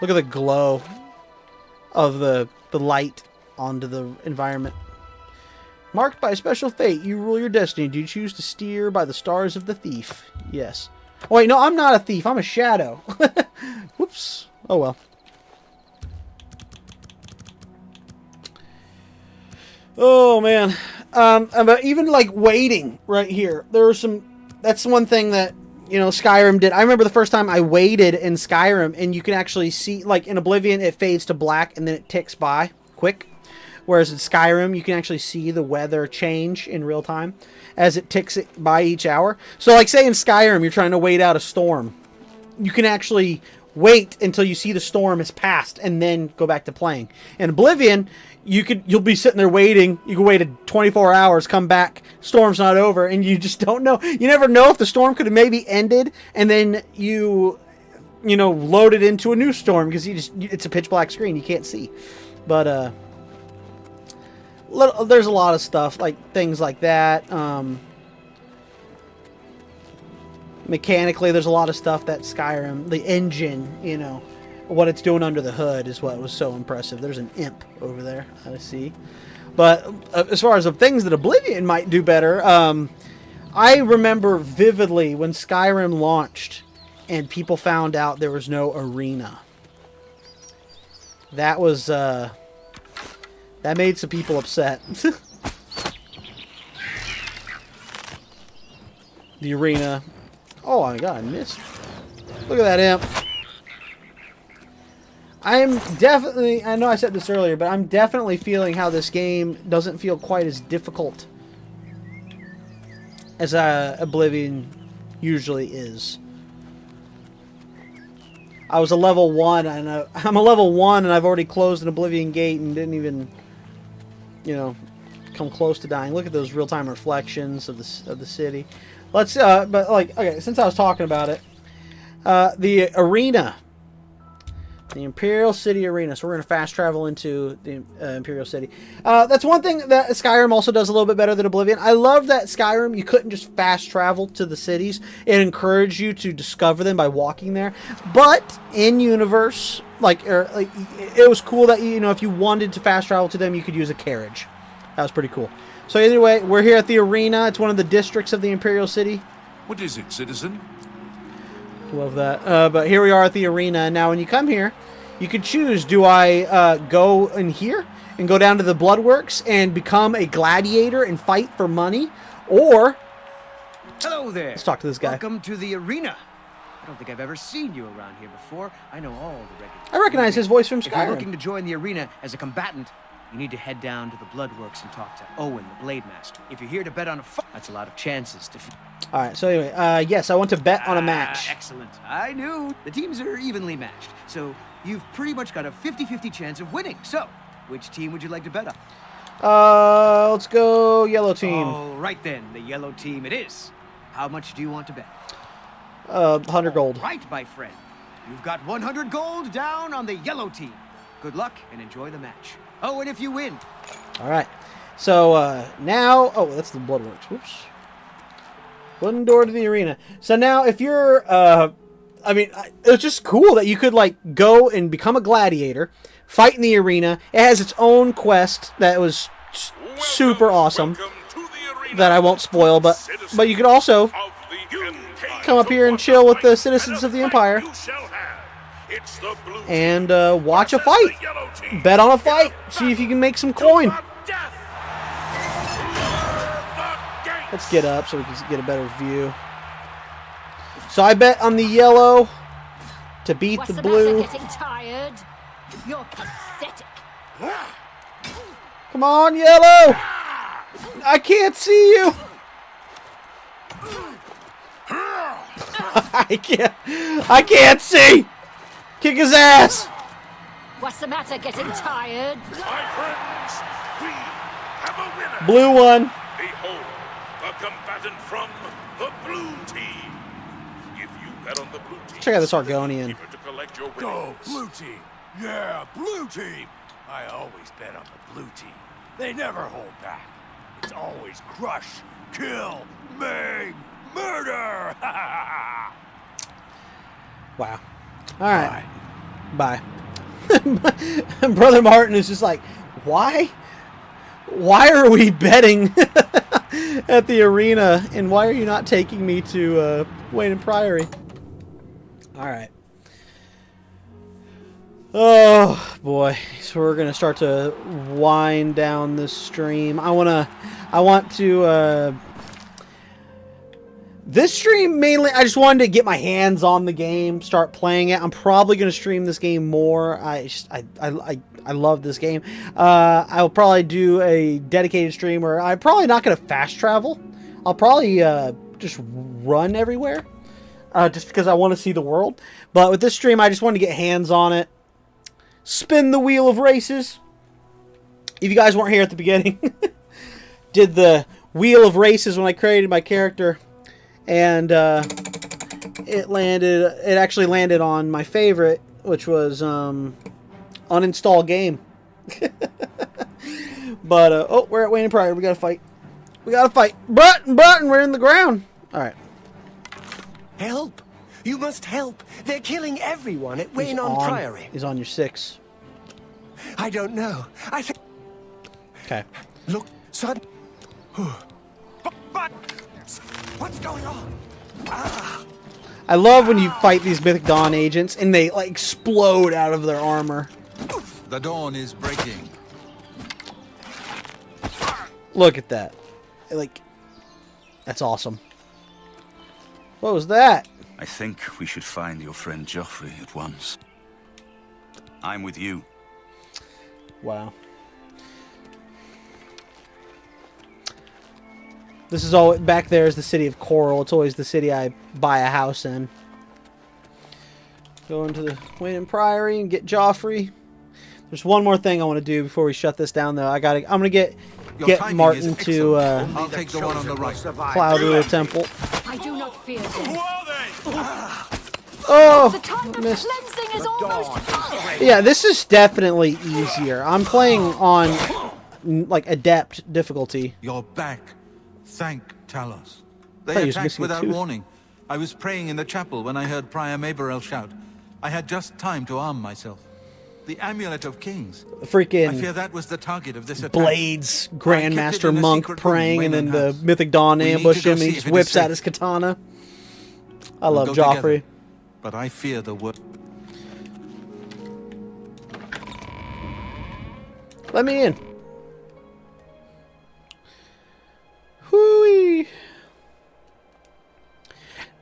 Look at the glow of the light onto the environment. Marked by a special fate, you rule your destiny. Do you choose to steer by the stars of the thief? Yes. Oh, wait, no, I'm not a thief. I'm a shadow. Whoops. Oh, well. Oh, man. But even, like, waiting right here. There were some... That's one thing that, you know, Skyrim did. I remember the first time I waited in Skyrim, and you can actually see... Like, in Oblivion, it fades to black, and then it ticks by quick. Whereas in Skyrim, you can actually see the weather change in real time as it ticks it by each hour. So, like, say in Skyrim, you're trying to wait out a storm. You can actually wait until you see the storm has passed and then go back to playing. In Oblivion, you'll be sitting there waiting. You can wait 24 hours, come back, storm's not over, and you just don't know. You never know if the storm could have maybe ended, and then you know, loaded into a new storm because it's a pitch black screen. You can't see. But, there's a lot of stuff, like things like that. Mechanically, there's a lot of stuff that Skyrim, the engine, you know, what it's doing under the hood is what was so impressive. There's an imp over there, I see. But as far as the things that Oblivion might do better, I remember vividly when Skyrim launched and people found out there was no arena. That was... that made some people upset. The arena. Oh my god, I missed. Look at that imp. I'm definitely... I know I said this earlier, but I'm definitely feeling how this game doesn't feel quite as difficult as Oblivion usually is. I was a level 1, and I'm a level 1, and I've already closed an Oblivion gate and didn't even... you know, come close to dying. Look at those real-time reflections of the city. Let's but like, okay, since I was talking about it, the arena, the Imperial City Arena. So we're gonna fast travel into the Imperial City. That's one thing that Skyrim also does a little bit better than Oblivion. I love that Skyrim, you couldn't just fast travel to the cities. It encouraged you to discover them by walking there. But in universe, it was cool that, you know, if you wanted to fast travel to them, you could use a carriage. That was pretty cool. So anyway, we're here at the arena. It's one of the districts of the Imperial City. What is it, citizen? Love that. But here we are at the arena. Now, when you come here, you can choose, do I go in here and go down to the Bloodworks and become a gladiator and fight for money? Or Hello there. Let's talk to this guy. Welcome to the arena. I don't think I've ever seen you around here before. I know all the regulars. I recognize his voice from If you're looking Skyrim. to join the arena as a combatant, you need to head down to the Bloodworks and talk to Owen, the Blade Master. If you're here to bet on a fight, that's a lot of chances to... All right, so anyway, yes, I want to bet on a match. Excellent. I knew. The teams are evenly matched, so you've pretty much got a 50-50 chance of winning. So, which team would you like to bet on? Let's go yellow team. All right then, the yellow team it is. How much do you want to bet? 100 gold. Right, my friend. You've got 100 gold down on the yellow team. Good luck and enjoy the match. Oh, and if you win. All right. So now, oh, that's the Bloodworks. Whoops. One door to the arena. So now, if you're, I mean, it was just cool that you could like go and become a gladiator, fight in the arena. It has its own quest that was super awesome. That I won't spoil, but you could also come up here and chill with the citizens of the Empire and watch a fight. Bet on a fight. See if you can make some coin. Let's get up so we can get a better view. So I bet on the yellow to beat What's the blue. Matter, getting tired? You're pathetic. Come on, yellow! I can't see you. I can't see. Kick his ass. What's the matter, getting tired? My friends, we have a winner. Blue one. Behold, a combatant from the blue team. If you bet on the blue team, Check out this Argonian. keep it to collect your Go, winnings. blue team. Yeah, blue team. I always bet on the blue team. They never hold back. It's always crush, kill, maim, murder. Wow. All right. Bye. Brother Martin is just like, why? Why are we betting at the arena, and why are you not taking me to Wayne and Priory? All right. Oh boy, so we're gonna start to wind down this stream. I want to. This stream mainly, I just wanted to get my hands on the game, start playing it. I'm probably gonna stream this game more. I love this game. I'll probably do a dedicated stream where I'm probably not gonna fast travel. I'll probably just run everywhere, just because I want to see the world. But with this stream, I just wanted to get hands on it. Spin the wheel of races. If you guys weren't here at the beginning, did the wheel of races when I created my character, and it actually landed on my favorite, which was uninstall game. But oh, we're at Wayne and Pryor. We gotta fight. Button, we're in the ground. All right. Help! You must help. They're killing everyone at Wayne on Priory. He's on your 6. I don't know. I think. Okay. Look, son. But what's going on? I love when you fight these Mythic Dawn agents and they like explode out of their armor. The dawn is breaking. Look at that. Like, that's awesome. What was that? I think we should find your friend Joffrey at once. I'm with you. Wow. This is all back there is the city of Coral. It's always the city I buy a house in. Go into the Wayne and Priory and get Joffrey. There's one more thing I want to do before we shut this down, though. I'm gonna get Martin to I'll take the one on the right. Cloud Ruler Temple. I do not fear them. Oh, The time of missed. cleansing is almost Yeah, this is definitely easier. I'm playing on like adept difficulty. You're back. Thank Talos. Thought They he was attacked missing a without tooth. warning. I was praying in the chapel when I heard Prior Maberel shout. I had just time to arm myself. The Amulet of Kings. Freaking I fear that was the target of this attack. Blades, I kept it Grandmaster in a Monk secret room praying, and then Wayland the has. Mythic Dawn We need to ambush go him, and he see just if it is whips out safe. his katana. I We'll love go Joffrey. together, but I fear the worst. Let me in. Hooey.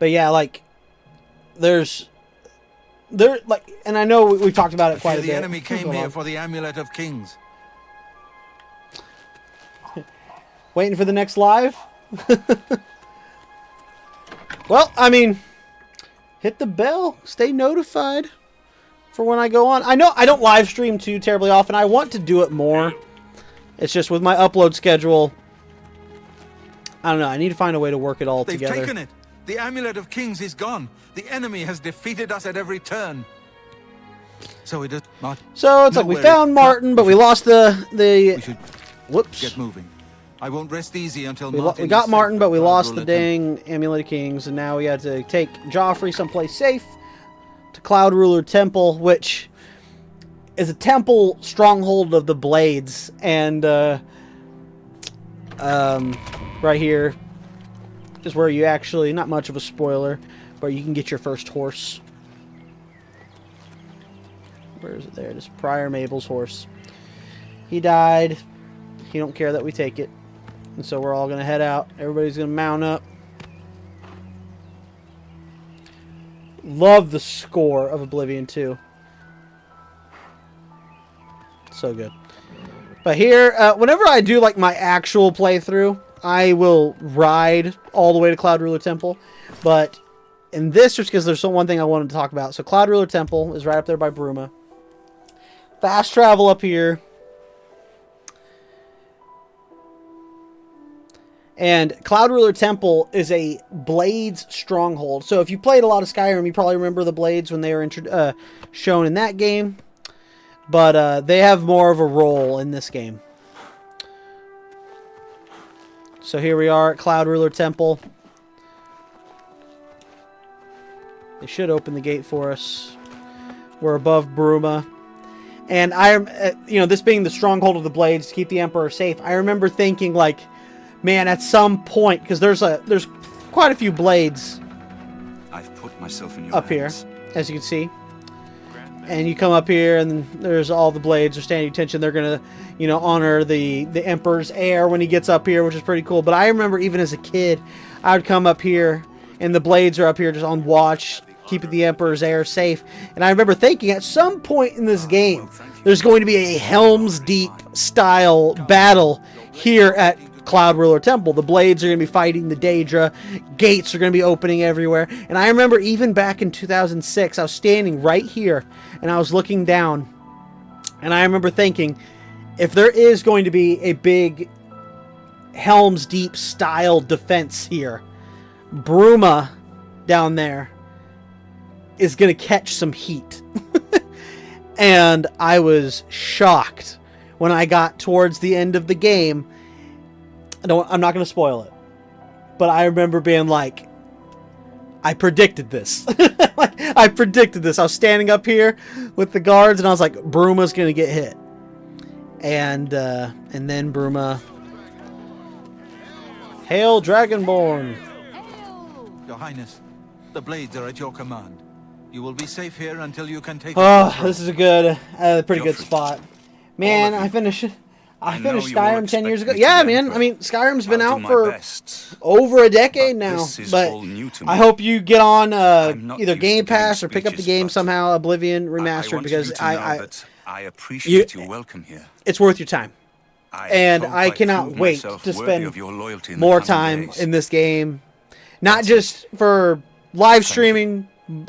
But yeah, like, and I know we've talked about it quite a bit. The enemy came here for the Amulet of Kings. Waiting for the next live? Well, I mean, hit the bell. Stay notified for when I go on. I know I don't live stream too terribly often. I want to do it more. It's just with my upload schedule. I don't know. I need to find a way to work it all together. They've taken it. The Amulet of Kings is gone. The enemy has defeated us at every turn. So it is not. So it's like we found Martin, but we lost the. We should whoops. Get moving. I won't rest easy until we got Martin, but we lost the dang Amulet of Kings, and now we had to take Joffrey someplace safe to Cloud Ruler Temple, which is a temple stronghold of the Blades, and right here is where you actually, not much of a spoiler, but you can get your first horse. Where is it? There it is. Prior Mabel's horse. He died. He don't care that we take it. And so we're all going to head out. Everybody's going to mount up. Love the score of Oblivion 2. So good. But here, whenever I do like my actual playthrough, I will ride all the way to Cloud Ruler Temple. But in this, just because there's one thing I wanted to talk about. So Cloud Ruler Temple is right up there by Bruma. Fast travel up here. And Cloud Ruler Temple is a Blades stronghold. So if you played a lot of Skyrim, you probably remember the Blades when they were shown in that game. But they have more of a role in this game. So here we are at Cloud Ruler Temple. They should open the gate for us. We're above Bruma. And this being the stronghold of the Blades to keep the Emperor safe, I remember thinking, like, man, at some point, because there's quite a few blades I've put myself in your up hands. here, as you can see. And you come up here, and there's all the blades are standing attention. They're gonna, honor the Emperor's heir when he gets up here, which is pretty cool. But I remember even as a kid, I would come up here, and the blades are up here just on watch, keeping the Emperor's heir safe. And I remember thinking, at some point in this game, there's going to be a Helm's Deep style battle here at Cloud Ruler Temple. The Blades are going to be fighting the Daedra. Gates are going to be opening everywhere. And I remember even back in 2006, I was standing right here and I was looking down. And I remember thinking, if there is going to be a big Helm's Deep style defense here, Bruma down there is going to catch some heat. And I was shocked when I got towards the end of the game. I'm not going to spoil it, but I remember being like, I predicted this. I predicted this. I was standing up here with the guards, and I was like, Bruma's going to get hit. And then Bruma. Hail, Dragonborn! Your Highness, the Blades are at your command. You will be safe here until you can take. Oh, this is a pretty good spot. Man, I finished Skyrim 10 years ago. Yeah, man. I mean, Skyrim's been out for over a decade now. But I hope you get on either Game Pass or pick up the game somehow, Oblivion Remastered, because I appreciate your welcome here. It's worth your time. And I cannot wait to spend more time in this game. Not just for live streaming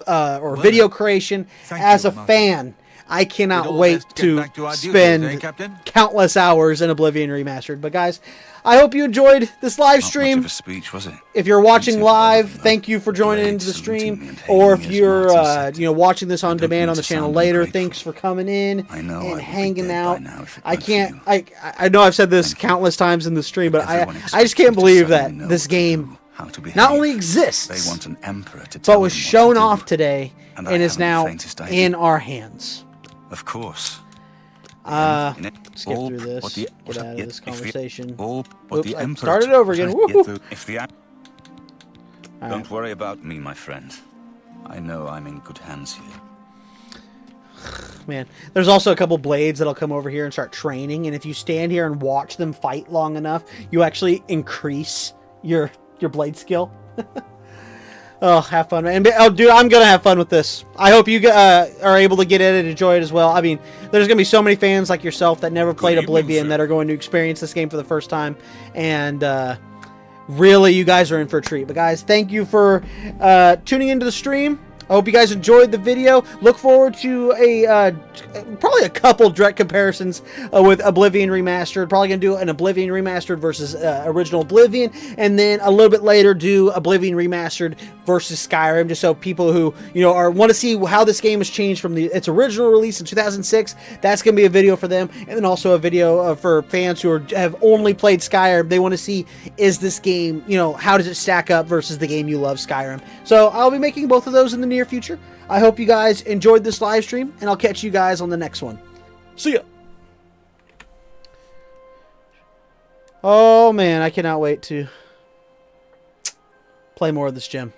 or video creation. As a fan, I cannot wait to spend countless hours in Oblivion Remastered. But guys, I hope you enjoyed this live stream. Not much of a speech, was it? If you're watching live, thank you for joining into the stream. Or if you're watching this on demand on the channel later, thanks for coming in and hanging out. I know I've said this countless times in the stream, but I just can't believe that this game not only exists, but was shown off today and is now in our hands. Of course. Skip through this. Get out of this conversation. Oops, I started over again. Don't worry about me, my friend. I know I'm in good hands here. Man, there's also a couple blades that'll come over here and start training, and if you stand here and watch them fight long enough, you actually increase your blade skill. Oh, have fun, man. Oh, dude, I'm going to have fun with this. I hope you are able to get in and enjoy it as well. I mean, there's going to be so many fans like yourself that never played Oblivion that are going to experience this game for the first time. And really, you guys are in for a treat. But, guys, thank you for tuning into the stream. I hope you guys enjoyed the video. Look forward to probably a couple direct comparisons with Oblivion Remastered. Probably going to do an Oblivion Remastered versus original Oblivion. And then a little bit later do Oblivion Remastered versus Skyrim. Just so people who, want to see how this game has changed from its original release in 2006. That's going to be a video for them. And then also a video for fans who have only played Skyrim. They want to see, is this game, how does it stack up versus the game you love, Skyrim. So I'll be making both of those in the near future. I hope you guys enjoyed this live stream, and I'll catch you guys on the next one. See ya! Oh man, I cannot wait to play more of this gem.